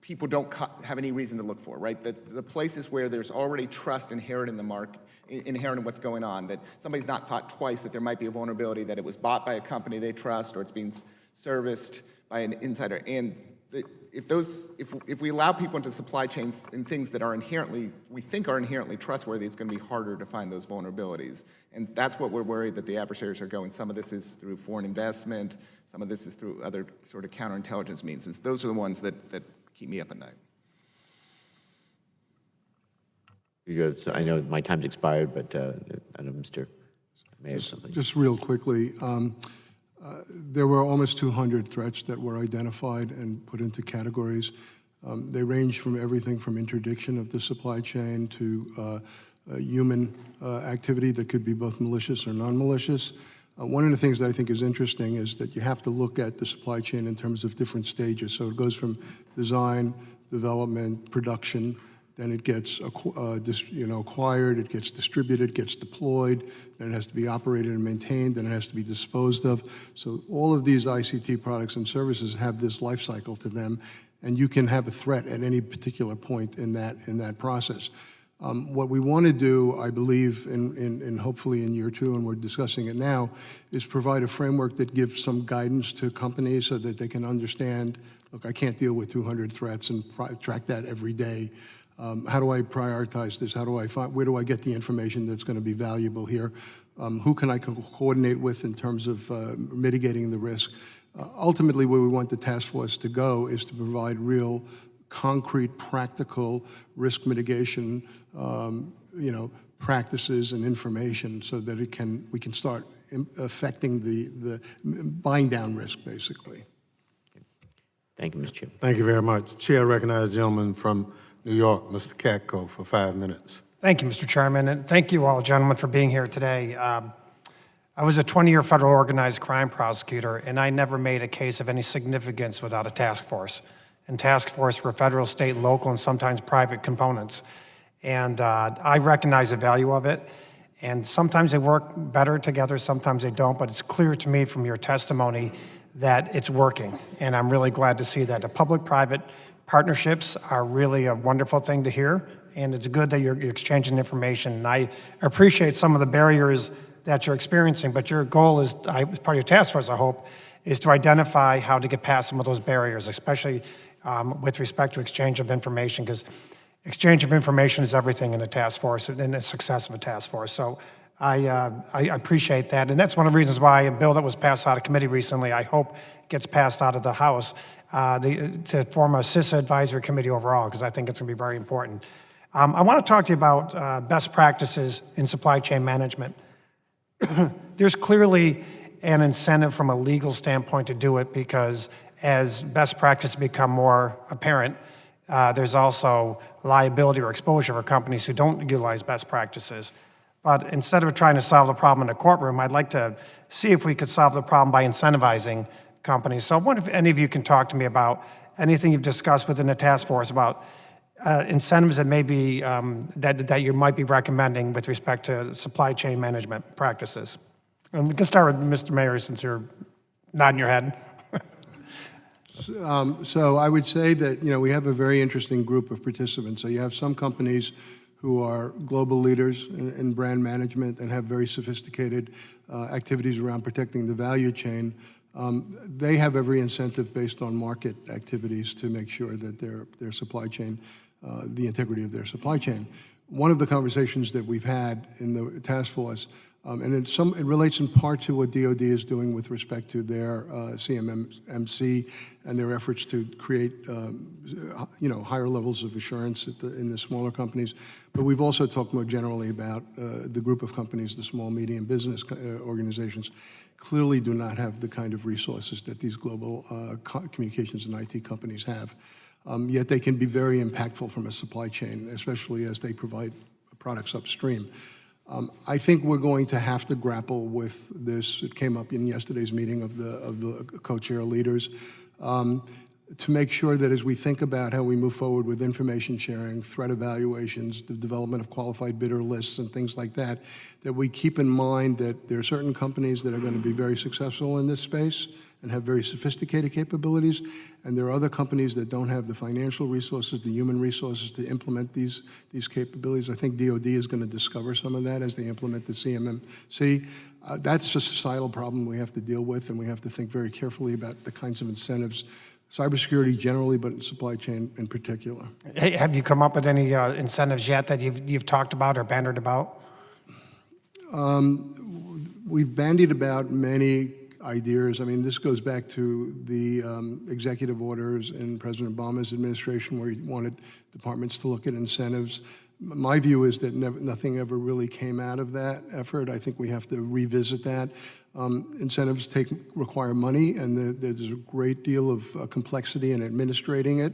people don't have any reason to look for, right? The places where there's already trust inherent in the market, inherent in what's going on, that somebody's not thought twice that there might be a vulnerability, that it was bought by a company they trust, or it's being serviced by an insider. And if we allow people into supply chains and things that we think are inherently trustworthy, it's going to be harder to find those vulnerabilities. And that's what we're worried that the adversaries are going. Some of this is through foreign investment, some of this is through other sort of counterintelligence means. And those are the ones that keep me up at night. I know my time's expired, but I know Mr. May have something. Just real quickly, there were almost 200 threats that were identified and put into categories. They range from everything from interdiction of the supply chain to human activity that could be both malicious or non-malicious. One of the things that I think is interesting is that you have to look at the supply chain in terms of different stages. So it goes from design, development, production, then it gets acquired, it gets distributed, gets deployed, then it has to be operated and maintained, then it has to be disposed of. So all of these ICT products and services have this life cycle to them, and you can have a threat at any particular point in that process. What we want to do, I believe, in hopefully in year 2, and we're discussing it now, is provide a framework that gives some guidance to companies so that they can understand, look, I can't deal with 200 threats and track that every day. How do I prioritize this? Where do I get the information that's going to be valuable here? Who can I coordinate with in terms of mitigating the risk? Ultimately, where we want the task force to go is to provide real, concrete, practical risk mitigation, practices and information so that we can start affecting the buying down risk, basically. Thank you, Mr. Chairman. Thank you very much. Chair recognizes the gentleman from New York, Mr. Katko, for 5 minutes. Thank you, Mr. Chairman, and thank you all, gentlemen, for being here today. I was a 20-year federal organized crime prosecutor, and I never made a case of any significance without a task force. and task force for federal, state, local, and sometimes private components. And I recognize the value of it. And sometimes they work better together, sometimes they don't, but it's clear to me from your testimony that it's working. And I'm really glad to see that. The public-private partnerships are really a wonderful thing to hear, and it's good that you're exchanging information. And I appreciate some of the barriers that you're experiencing, but your goal is, part of your task force, I hope, is to identify how to get past some of those barriers, especially with respect to exchange of information, because exchange of information is everything in a task force and the success of a task force. So I appreciate that. And that's one of the reasons why a bill that was passed out of committee recently, I hope gets passed out of the House to form a CISA advisory committee overall, because I think it's going to be very important. I want to talk to you about best practices in supply chain management. There's clearly an incentive from a legal standpoint to do it, because as best practices become more apparent, there's also liability or exposure for companies who don't utilize best practices. But instead of trying to solve the problem in the courtroom, I'd like to see if we could solve the problem by incentivizing companies. So I wonder if any of you can talk to me about anything you've discussed within the task force about incentives that maybe that you might be recommending with respect to supply chain management practices. And we can start with Mr. Mayor, since you're nodding your head. So I would say that, we have a very interesting group of participants. So you have some companies who are global leaders in brand management and have very sophisticated activities around protecting the value chain. They have every incentive based on market activities to make sure that their supply chain, the integrity of their supply chain. One of the conversations that we've had in the task force, and it relates in part to what DoD is doing with respect to their CMMC and their efforts to create, higher levels of assurance in the smaller companies. But we've also talked more generally about the group of companies, the small, medium business organizations, clearly do not have the kind of resources that these global communications and IT companies have. Yet they can be very impactful from a supply chain, especially as they provide products upstream. I think we're going to have to grapple with this. It came up in yesterday's meeting of the co-chair leaders, to make sure that as we think about how we move forward with information sharing, threat evaluations, the development of qualified bidder lists and things like that, that we keep in mind that there are certain companies that are going to be very successful in this space and have very sophisticated capabilities, and there are other companies that don't have the financial resources, the human resources to implement these capabilities. I think DoD is going to discover some of that as they implement the CMMC. That's a societal problem we have to deal with, and we have to think very carefully about the kinds of incentives, cybersecurity generally, but in supply chain in particular. Hey, have you come up with any incentives yet that you've talked about or bandied about? We've bandied about many ideas. I mean, this goes back to the executive orders in President Obama's administration, where he wanted departments to look at incentives. My view is that nothing ever really came out of that effort. I think we have to revisit that. Incentives require money, and there's a great deal of complexity in administrating it.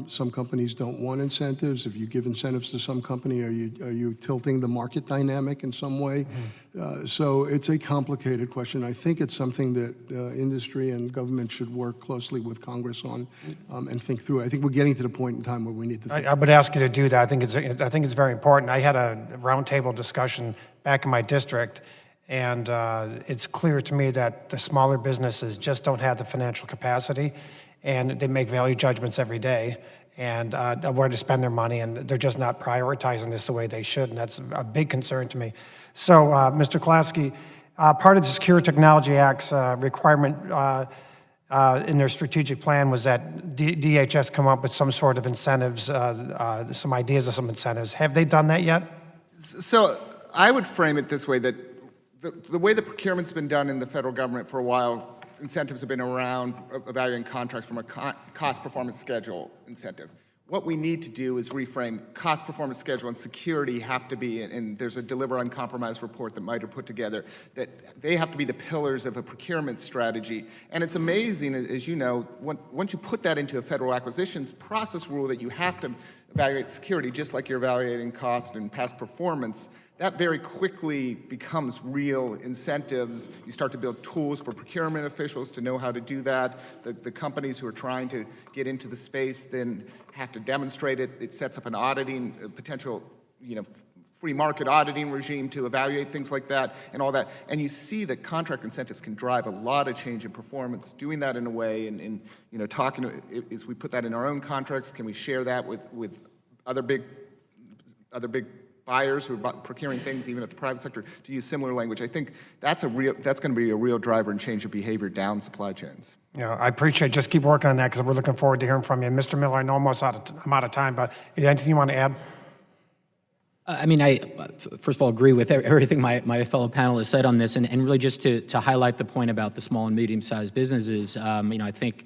Some companies don't want incentives. If you give incentives to some company, are you tilting the market dynamic in some way? So it's a complicated question. I think it's something that industry and government should work closely with Congress on and think through. I think we're getting to the point in time where we need to think. I would ask you to do that. I think it's very important. I had a roundtable discussion back in my district, and it's clear to me that the smaller businesses just don't have the financial capacity, and they make value judgments every day and where to spend their money, and they're just not prioritizing this the way they should, and that's a big concern to me. So, Mr. Klasky, part of the Secure Technology Act's requirement in their strategic plan was that DHS come up with some sort of incentives, some ideas of some incentives. Have they done that yet? So I would frame it this way, that the way the procurement's been done in the federal government for a while, incentives have been around evaluating contracts from a cost performance schedule incentive. What we need to do is reframe cost performance schedule and security have to be, and there's a deliver uncompromised report that MITRE put together, that they have to be the pillars of a procurement strategy. And it's amazing, as you know, once you put that into a federal acquisitions process rule that you have to evaluate security just like you're evaluating cost and past performance, that very quickly becomes real incentives. You start to build tools for procurement officials to know how to do that. The companies who are trying to get into the space then have to demonstrate it. It sets up an auditing, potential, free market auditing regime to evaluate things like that and all that. And you see that contract incentives can drive a lot of change in performance. Doing that in a way and talking, as we put that in our own contracts, can we share that with other big buyers who are procuring things even at the private sector to use similar language? I think that's going to be a real driver and change of behavior down supply chains. Yeah, I appreciate it. Just keep working on that because we're looking forward to hearing from you. Mr. Miller, I know I'm out of time, but anything you want to add? I first of all agree with everything my fellow panelists said on this, and really just to highlight the point about the small and medium-sized businesses. I think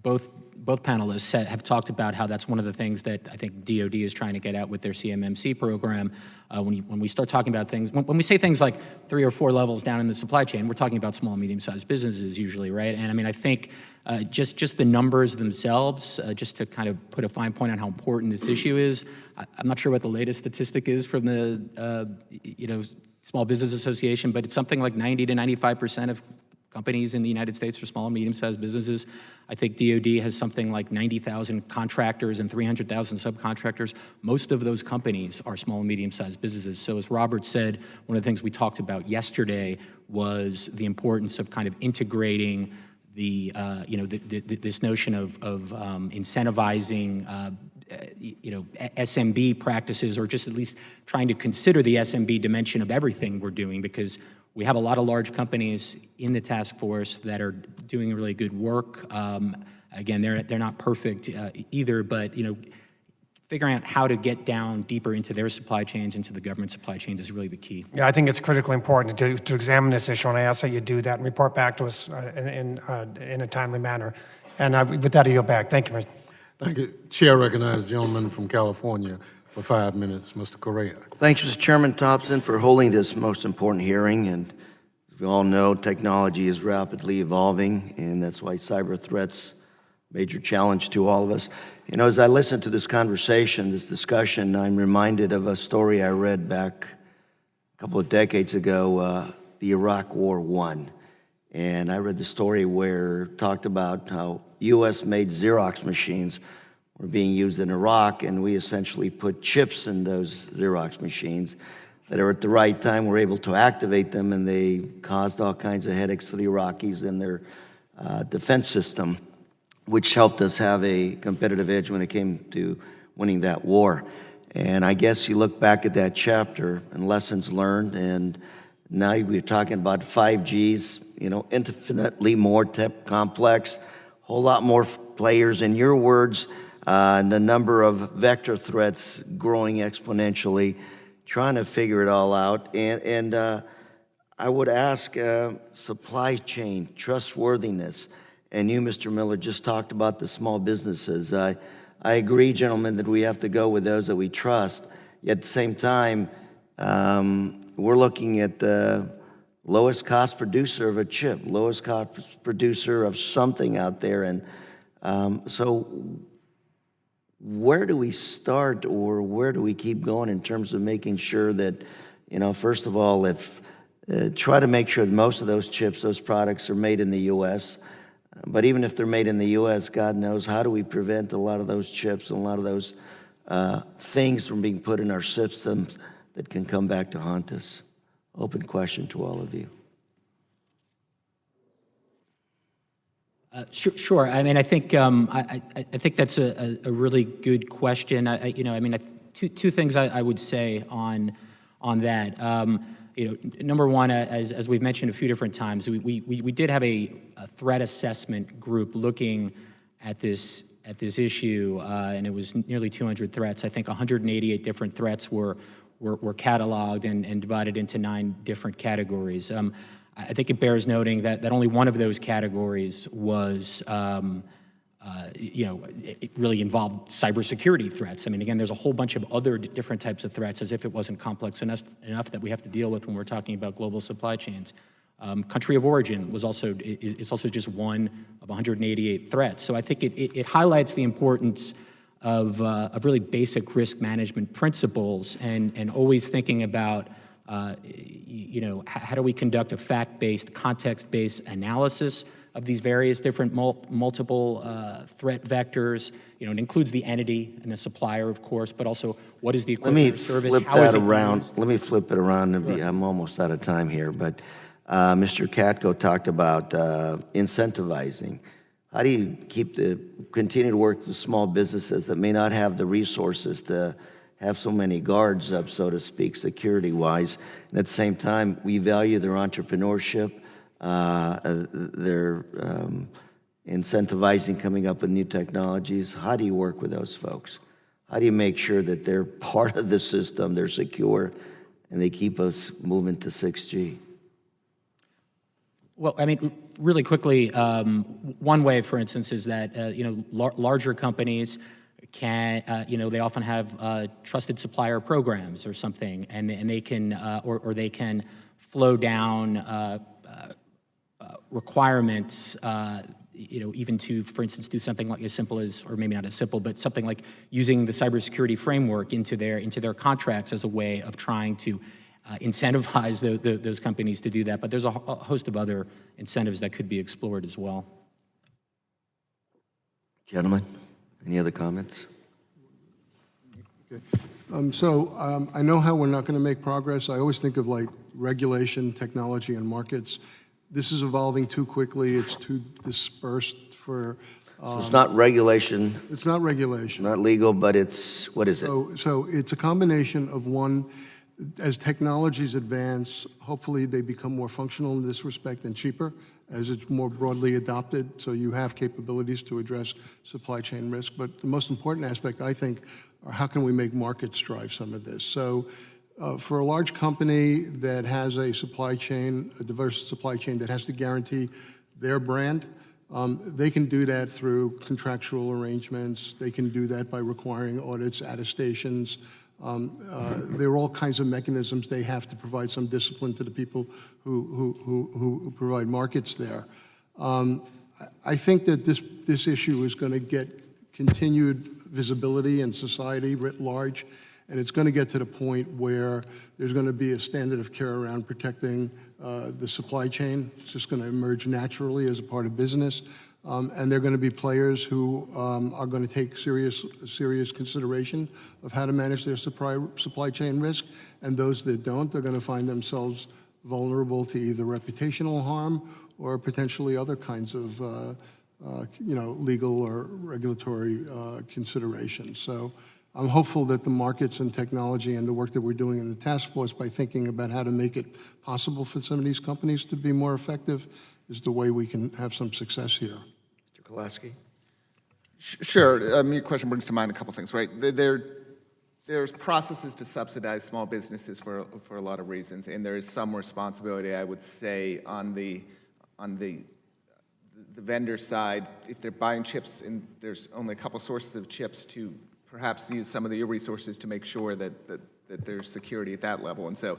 both panelists have talked about how that's one of the things that I think DoD is trying to get at with their CMMC program. When we start talking about things, when we say things like 3 or 4 levels down in the supply chain, we're talking about small and medium-sized businesses usually, right? And I think just the numbers themselves, just to kind of put a fine point on how important this issue is. I'm not sure what the latest statistic is from the Small Business Association, but it's something like 90 to 95% of companies in the United States are small and medium-sized businesses. I think DoD has something like 90,000 contractors and 300,000 subcontractors. Most of those companies are small and medium-sized businesses. So as Robert said, one of the things we talked about yesterday was the importance of kind of integrating this notion of incentivizing SMB practices, or just at least trying to consider the SMB dimension of everything we're doing, because we have a lot of large companies in the task force that are doing really good work. Again, they're not perfect either, but figuring out how to get down deeper into their supply chains, into the government supply chains, is really the key. Yeah, I think it's critically important to examine this issue, and I ask that you do that and report back to us in a timely manner. And with that, I yield back. Thank you, Mr. Thank you. Chair recognizes the gentleman from California for 5 minutes, Mr. Correa. Thanks, Mr. Chairman Thompson, for holding this most important hearing. And as we all know, technology is rapidly evolving, and that's why cyber threats major challenge to all of us. As I listen to this conversation, this discussion, I'm reminded of a story I read back a couple of decades ago, the Iraq War I. And I read the story where it talked about how U.S.-made Xerox machines were being used in Iraq, and we essentially put chips in those Xerox machines that are at the right time, were able to activate them, and they caused all kinds of headaches for the Iraqis and their defense system, which helped us have a competitive edge when it came to winning that war. And I guess you look back at that chapter and lessons learned, and now we're talking about 5Gs, infinitely more complex, whole lot more players. In your words, the number of vector threats growing exponentially, trying to figure it all out. And I would ask supply chain, trustworthiness, and you, Mr. Miller, just talked about the small businesses. I agree, gentlemen, that we have to go with those that we trust. Yet at the same time, we're looking at the lowest cost producer of a chip, lowest cost producer of something out there. And so where do we start, or where do we keep going in terms of making sure that, first of all, try to make sure that most of those chips, those products are made in the U.S., but even if they're made in the U.S., God knows, how do we prevent a lot of those chips and a lot of those things from being put in our systems that can come back to haunt us? Open question to all of you. Sure. I think I think that's a really good question. Two things I would say on that. Number one, as we've mentioned a few different times, we did have a threat assessment group looking at this issue, and it was nearly 200 threats. I think 188 different threats were cataloged and divided into 9 different categories. I think it bears noting that only one of those categories was, it really involved cybersecurity threats. Again, there's a whole bunch of other different types of threats, as if it wasn't complex enough that we have to deal with when we're talking about global supply chains. Country of origin is also just one of 188 threats. So I think it highlights the importance of really basic risk management principles, and always thinking about, how do we conduct a fact-based, context-based analysis of these various different multiple threat vectors. It includes the entity and the supplier, of course, but also what is the equipment or service? Let me flip How is that it around. used? Let me flip it around. I'm almost out of time here, but Mr. Katko talked about incentivizing. How do you continue to work with small businesses that may not have the resources to have so many guards up, so to speak, security-wise, and at the same time, we value their entrepreneurship, their incentivizing coming up with new technologies? How do you work with those folks? How do you make sure that they're part of the system, they're secure, and they keep us moving to 6G? Well, really quickly, one way, for instance, is that larger companies can, they often have trusted supplier programs or something, and they can, or they can flow down requirements, even to, for instance, do something like as simple as, or maybe not as simple, but something like using the cybersecurity framework into their contracts as a way of trying to incentivize those companies to do that. But there's a host of other incentives that could be explored as well. Gentlemen, any other comments? Okay. I know how we're not going to make progress. I always think of like regulation, technology, and markets. This is evolving too quickly. It's too dispersed for. So it's not regulation, It's not regulation. not legal, but it's, what is it? So it's a combination of one, as technologies advance, hopefully they become more functional in this respect and cheaper as it's more broadly adopted, so you have capabilities to address supply chain risk. But the most important aspect, I think, are how can we make markets drive some of this? So for a large company that has a supply chain, a diverse supply chain that has to guarantee their brand, they can do that through contractual arrangements. They can do that by requiring audits, attestations. There are all kinds of mechanisms. They have to provide some discipline to the people who provide markets there. I think that this issue is going to get continued visibility in society writ large, and it's going to get to the point where there's going to be a standard of care around protecting the supply chain. It's just going to emerge naturally as a part of business. And there are going to be players who are going to take serious consideration of how to manage their supply chain risk, and those that don't, they're going to find themselves vulnerable to either reputational harm or potentially other kinds of legal or regulatory considerations. So I'm hopeful that the markets and technology and the work that we're doing in the task force by thinking about how to make it possible for some of these companies to be more effective is the way we can have some success here. Mr. Kolaski? Sure. Your question brings to mind a couple things, right? There's processes to subsidize small businesses for a lot of reasons, and there is some responsibility, I would say, on the vendor side. If they're buying chips and there's only a couple sources of chips, to perhaps use some of your resources to make sure that there's security at that level. And so,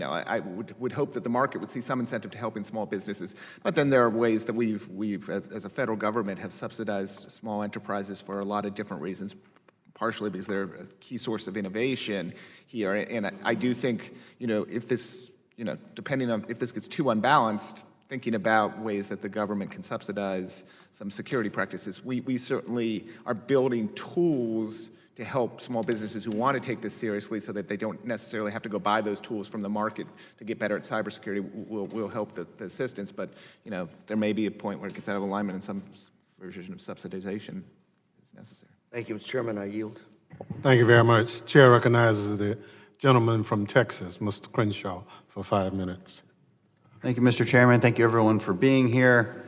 I would hope that the market would see some incentive to helping small businesses. But then there are ways that we've as a federal government, have subsidized small enterprises for a lot of different reasons, partially because they're a key source of innovation here. And I do think, if this, depending on if this gets too unbalanced, thinking about ways that the government can subsidize some security practices, we certainly are building tools to help small businesses who want to take this seriously, so that they don't necessarily have to go buy those tools from the market to get better at cybersecurity. Will help the assistance, but there may be a point where it gets out of alignment and some version of subsidization is necessary. Thank you, Mr. Chairman. I yield. Thank you very much. Chair recognizes the gentleman from Texas, Mr. Crenshaw, for 5 minutes. Thank you, Mr. Chairman. Thank you, everyone, for being here.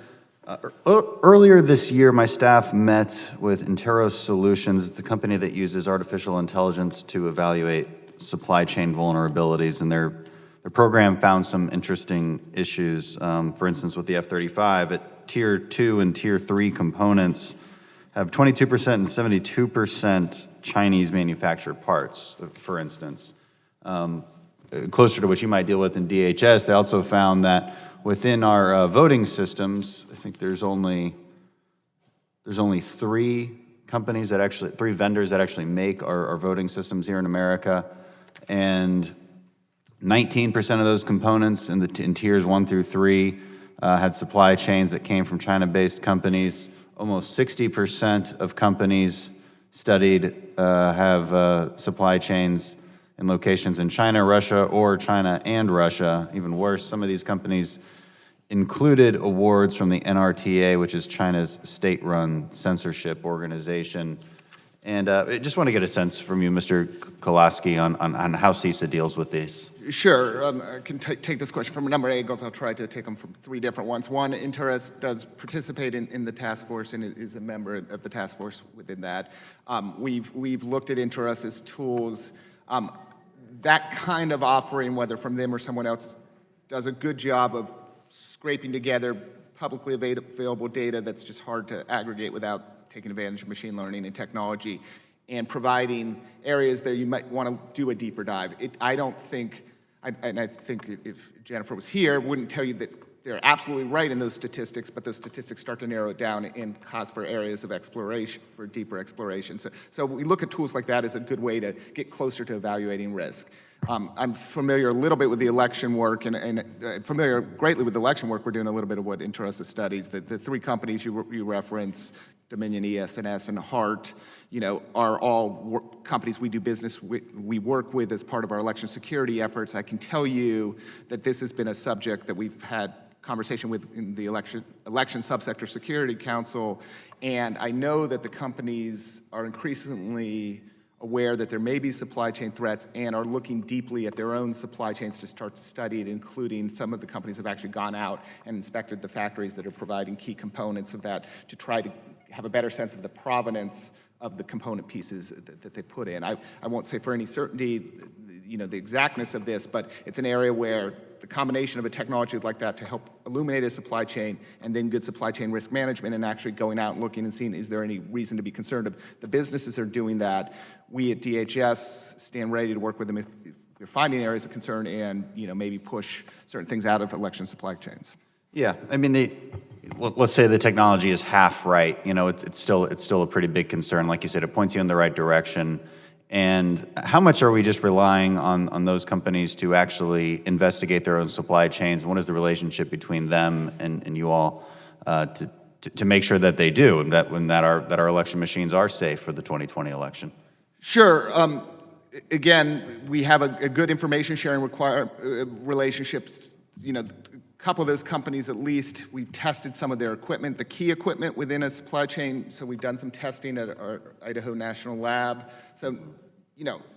Earlier this year, my staff met with Interos Solutions. It's a company that uses artificial intelligence to evaluate supply chain vulnerabilities, and their program found some interesting issues. For instance, with the F-35, at Tier 2 and Tier 3 components have 22% and 72% Chinese manufactured parts, for instance. Closer to what you might deal with in DHS, they also found that within our voting systems, I think there's only 3 companies that actually, 3 vendors that actually make our voting systems here in America. And 19% of those components in tiers 1 through 3 had supply chains that came from China-based companies. Almost 60% of companies studied have supply chains in locations in China, Russia, or China and Russia. Even worse, some of these companies included awards from the NRTA, which is China's state-run censorship organization. And I just want to get a sense from you, Mr. Kolaski, on how CISA deals with this. Sure. I can take this question from a number of angles. I'll try to take them from 3 different ones. One, Interest does participate in the task force and is a member of the task force within that. We've looked at Interest as tools. That kind of offering, whether from them or someone else, does a good job of scraping together publicly available data that's just hard to aggregate without taking advantage of machine learning and technology, and providing areas that you might want to do a deeper dive. I don't think, and I think if Jennifer was here, wouldn't tell you that they're absolutely right in those statistics, but those statistics start to narrow it down and cause for areas of exploration, for deeper exploration. So we look at tools like that as a good way to get closer to evaluating risk. I'm familiar a little bit with the election work and familiar greatly with the election work. We're doing a little bit of what Interest studies. The 3 companies you reference, Dominion, ES&S, and HART, are all companies we do business with, we work with as part of our election security efforts. I can tell you that this has been a subject that we've had conversation with in the election subsector security council, and I know that the companies are increasingly aware that there may be supply chain threats and are looking deeply at their own supply chains to start to study it, including some of the companies have actually gone out and inspected the factories that are providing key components of that to try to have a better sense of the provenance of the component pieces that they put in. I won't say for any certainty, the exactness of this, but it's an area where the combination of a technology like that to help illuminate a supply chain and then good supply chain risk management and actually going out and looking and seeing, is there any reason to be concerned of the businesses are doing that. We at DHS stand ready to work with them if we're finding areas of concern and, maybe push certain things out of election supply chains. Yeah, I mean, let's say the technology is half right. It's still a pretty big concern. Like you said, it points you in the right direction. And how much are we just relying on those companies to actually investigate their own supply chains? What is the relationship between them and you all to make sure that they do, and that our election machines are safe for the 2020 election? Sure. Again, we have a good information sharing relationships. A couple of those companies at least, we've tested some of their equipment, the key equipment within a supply chain. So we've done some testing at our Idaho National Lab. So,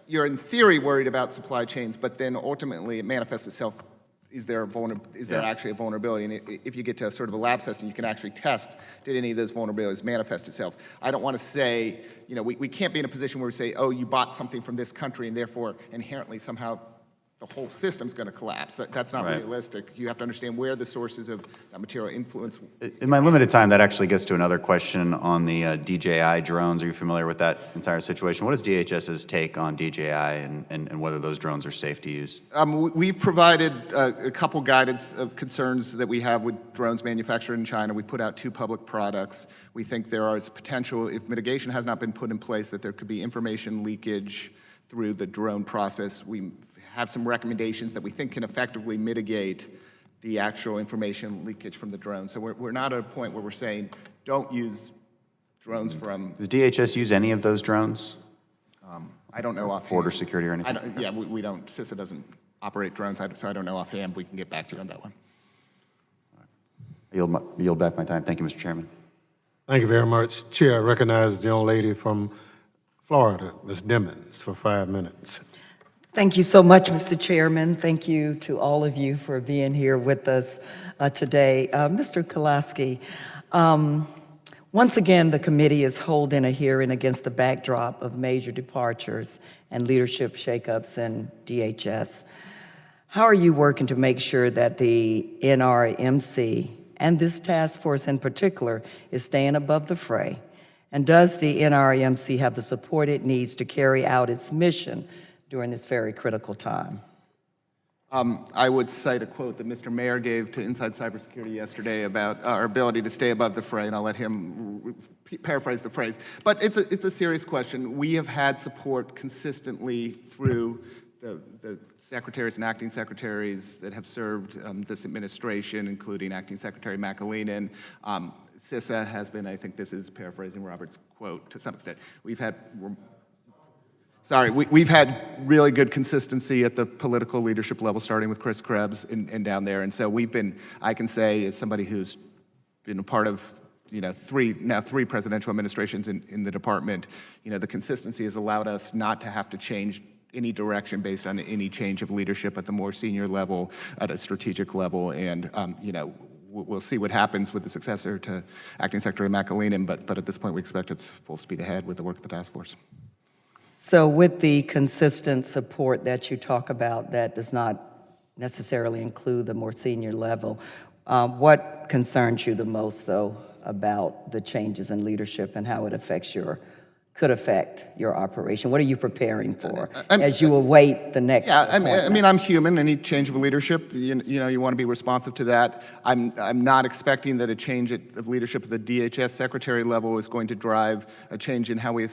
you're in theory worried about supply chains, but then ultimately it manifests itself. Is there actually a vulnerability? And if you get to sort of a lab testing, you can actually test, did any of those vulnerabilities manifest itself? I don't want to say, we can't be in a position where we say, oh, you bought something from this country and therefore inherently somehow the whole system's going to collapse. That's not Right. realistic. You have to understand where the sources of that material influence. In my limited time, that actually gets to another question on the DJI drones. Are you familiar with that entire situation? What is DHS's take on DJI and whether those drones are safe to use? We've provided a couple guidance of concerns that we have with drones manufactured in China. We put out 2 public products. We think there is potential, if mitigation has not been put in place, that there could be information leakage through the drone process. We have some recommendations that we think can effectively mitigate the actual information leakage from the drone. So we're not at a point where we're saying, don't use drones from... Does DHS use any of those drones? I don't know offhand. Border security or anything? We don't. CISA doesn't operate drones, so I don't know offhand. We can get back to you on that one. I yield back my time. Thank you, Mr. Chairman. Thank you very much. Chair, I recognize the young lady from Florida, Ms. Dimmons, for 5 minutes. Thank you so much, Mr. Chairman. Thank you to all of you for being here with us today. Mr. Kolaski, once again, the committee is holding a hearing against the backdrop of major departures and leadership shakeups in DHS. How are you working to make sure that the NRMC and this task force in particular is staying above the fray? And does the NRMC have the support it needs to carry out its mission during this very critical time? I would cite a quote that Mr. Mayor gave to Inside Cybersecurity yesterday about our ability to stay above the fray, and I'll let him paraphrase the phrase. But it's a serious question. We have had support consistently through the secretaries and acting secretaries that have served this administration, including Acting Secretary McAleenan. CISA has been, I think this is paraphrasing Robert's quote to some extent. We've had really good consistency at the political leadership level, starting with Chris Krebs and down there. And so I can say, as somebody who's been a part of three presidential administrations in the department, the consistency has allowed us not to have to change any direction based on any change of leadership at the more senior level, at a strategic level. And, we'll see what happens with the successor to Acting Secretary McAleenan, but at this point we expect it's full speed ahead with the work of the task force. So with the consistent support that you talk about that does not necessarily include the more senior level, what concerns you the most, though, about the changes in leadership and how it could affect your operation? What are you preparing for as you await the next appointment? I mean, I'm human. Any change of leadership, you want to be responsive to that. I'm not expecting that a change of leadership at the DHS secretary level is going to drive a change in how we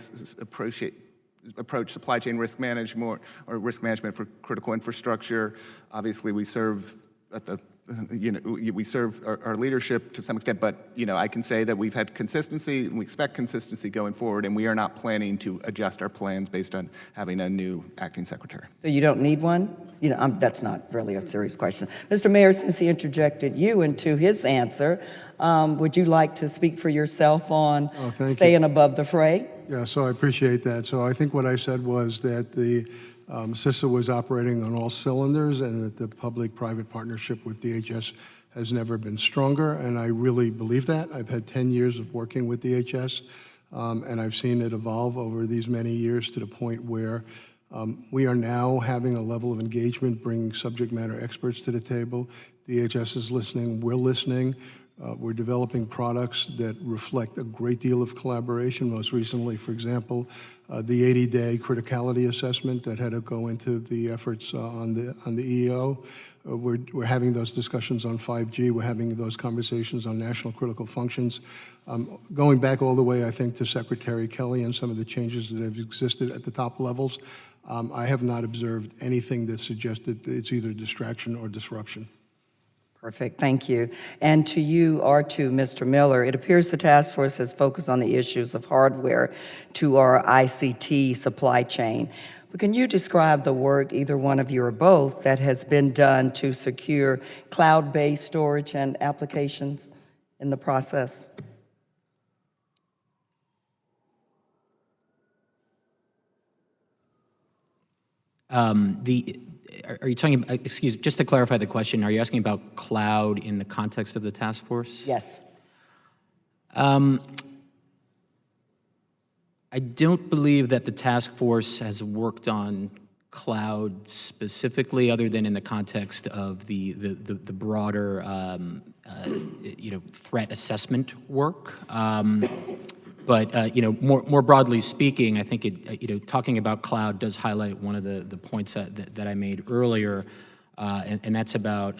approach supply chain risk management or risk management for critical infrastructure. Obviously, we serve at the we serve our leadership to some extent, but I can say that we've had consistency and we expect consistency going forward, and we are not planning to adjust our plans based on having a new acting secretary. So you don't need one? That's not really a serious question. Mr. Mayor, since he interjected you into his answer, would you like to speak for yourself on staying above the fray? Yeah, so I appreciate that. So I think what I said was that the CISA was operating on all cylinders and that the public-private partnership with DHS has never been stronger, and I really believe that. I've had 10 years of working with DHS, and I've seen it evolve over these many years to the point where we are now having a level of engagement, bringing subject matter experts to the table. DHS is listening, we're listening. We're developing products that reflect a great deal of collaboration. Most recently, for example, the 80-day criticality assessment that had to go into the efforts on the EO. We're having those discussions on 5G. We're having those conversations on national critical functions. Going back all the way, I think, to Secretary Kelly and some of the changes that have existed at the top levels, I have not observed anything that suggested it's either distraction or disruption. Perfect, thank you. And to you or to Mr. Miller, it appears the task force has focused on the issues of hardware to our ICT supply chain. But can you describe the work, either one of you or both, that has been done to secure cloud-based storage and applications in the process? Are you talking, just to clarify the question, are you asking about cloud in the context of the task force? Yes. I don't believe that the task force has worked on cloud specifically, other than in the context of the broader, threat assessment work. But more broadly speaking, I think talking about cloud does highlight one of the points that I made earlier, and that's about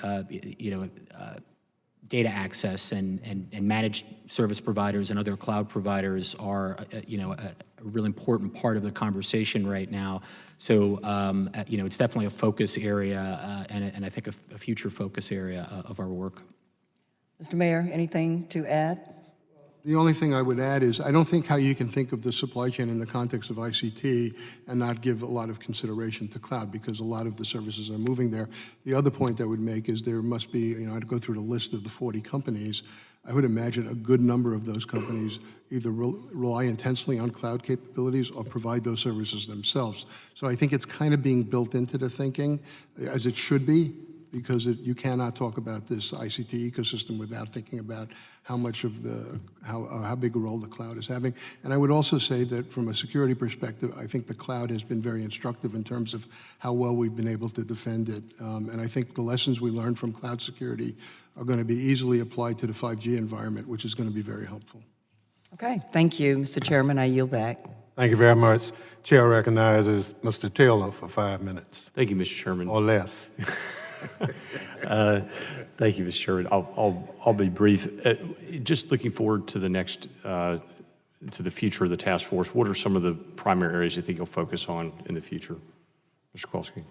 data access and managed service providers and other cloud providers are a really important part of the conversation right now. So it's definitely a focus area and I think a future focus area of our work. Mr. Mayor, anything to add? The only thing I would add is I don't think how you can think of the supply chain in the context of ICT and not give a lot of consideration to cloud, because a lot of the services are moving there. The other point I would make is there must be, I'd go through the list of the 40 companies. I would imagine a good number of those companies either rely intensely on cloud capabilities or provide those services themselves. So I think it's kind of being built into the thinking, as it should be, because you cannot talk about this ICT ecosystem without thinking about how much of how big a role the cloud is having. And I would also say that from a security perspective, I think the cloud has been very instructive in terms of how well we've been able to defend it. And I think the lessons we learned from cloud security are going to be easily applied to the 5G environment, which is going to be very helpful. Okay, thank you, Mr. Chairman. I yield back. Thank you very much. Chair recognizes Mr. Taylor for 5 minutes. Thank you, Mr. Chairman. Or less. Thank you, Mr. Chairman. I'll be brief. Just looking forward to the next, to the future of the task force. What are some of the primary areas you think you'll focus on in the future, Mr. Kowalski?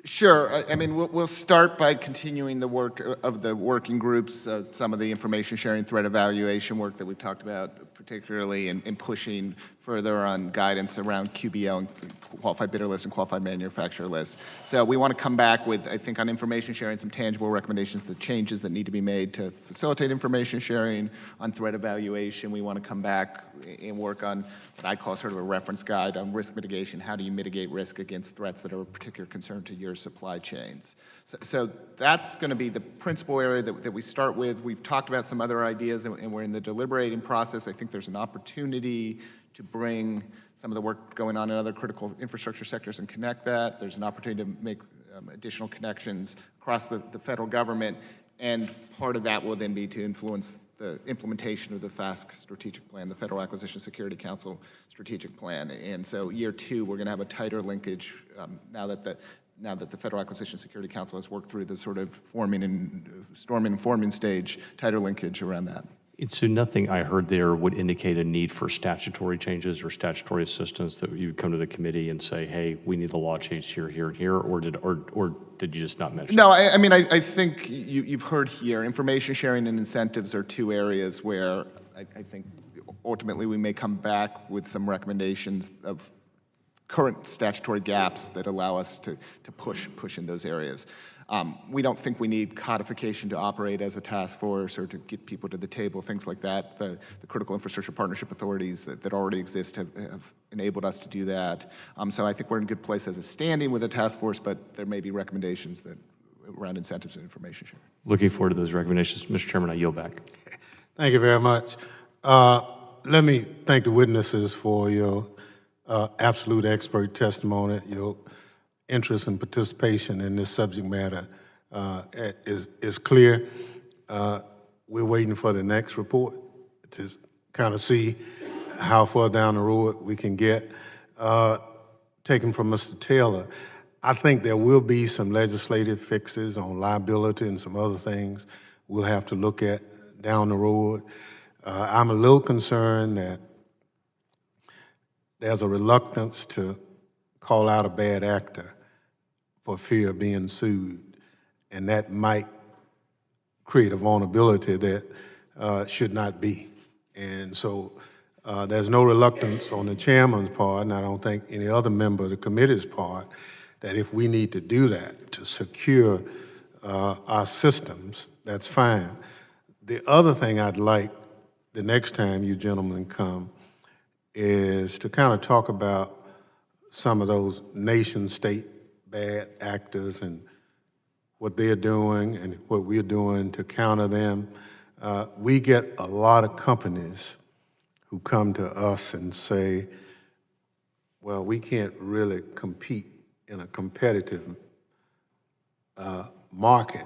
Sure. I mean, we'll start by continuing the work of the working groups, some of the information sharing, threat evaluation work that we've talked about, particularly in pushing further on guidance around QBL and qualified bidder lists and qualified manufacturer lists. So we want to come back with, I think, on information sharing, some tangible recommendations, the changes that need to be made to facilitate information sharing. On threat evaluation, we want to come back and work on what I call sort of a reference guide on risk mitigation. How do you mitigate risk against threats that are of particular concern to your supply chains? So that's going to be the principal area that we start with. We've talked about some other ideas, and we're in the deliberating process. I think there's an opportunity to bring some of the work going on in other critical infrastructure sectors and connect that. There's an opportunity to make additional connections across the federal government, and part of that will then be to influence the implementation of the FASC strategic plan, the Federal Acquisition Security Council strategic plan. And so year 2, we're going to have a tighter linkage now that the Federal Acquisition Security Council has worked through the sort of forming and forming stage, tighter linkage around that. And so nothing I heard there would indicate a need for statutory changes or statutory assistance that you would come to the committee and say, hey, we need the law changed here, here, and here, or did you just not mention No, I mean, I think you've heard here, information sharing and incentives are 2 areas where I think ultimately we may come back with some recommendations of current statutory gaps that allow us to push in those areas. We don't think we need codification to operate as a task force or to get people to the table, things like that. The critical infrastructure partnership authorities that already exist have enabled us to do that. So I think we're in a good place as a standing with a task force, but there may be recommendations that around incentives and information sharing. Looking forward to those recommendations. Mr. Chairman, I yield back. Thank you very much. Let me thank the witnesses for your absolute expert testimony. Your interest and participation in this subject matter is clear. We're waiting for the next report to kind of see how far down the road we can get. Taken from Mr. Taylor, I think there will be some legislative fixes on liability and some other things we'll have to look at down the road. I'm a little concerned that there's a reluctance to call out a bad actor for fear of being sued, and that might create a vulnerability that should not be. And so there's no reluctance on the chairman's part, and I don't think any other member of the committee's part, that if we need to do that to secure our systems, that's fine. The other thing I'd like the next time you gentlemen come is to kind of talk about some of those nation-state bad actors and what they're doing and what we're doing to counter them. We get a lot of companies who come to us and say, well, we can't really compete in a competitive market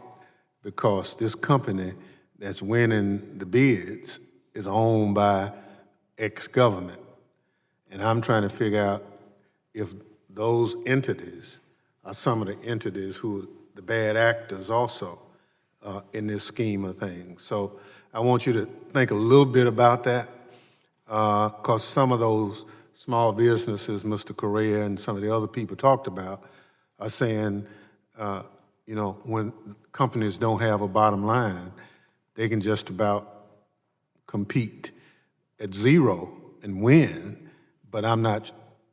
because this company that's winning the bids is owned by ex-government. And I'm trying to figure out if those entities are some of the entities who are the bad actors also in this scheme of things. So I want you to think a little bit about that because some of those small businesses Mr. Correa and some of the other people talked about are saying, you know, when companies don't have a bottom line, they can just about compete at zero and win, but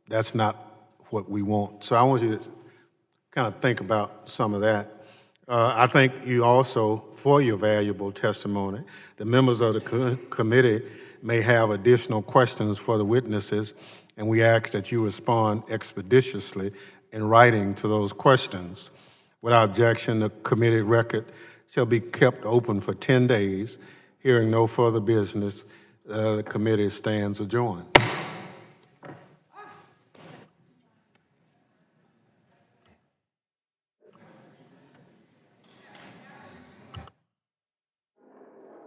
that's not what we want. So I want you to kind of think about some of that. I thank you also for your valuable testimony. The members of the committee may have additional questions for the witnesses, and we ask that you respond expeditiously in writing to those questions. Without objection, the committee record shall be kept open for 10 days. Hearing no further business, the committee stands adjourned.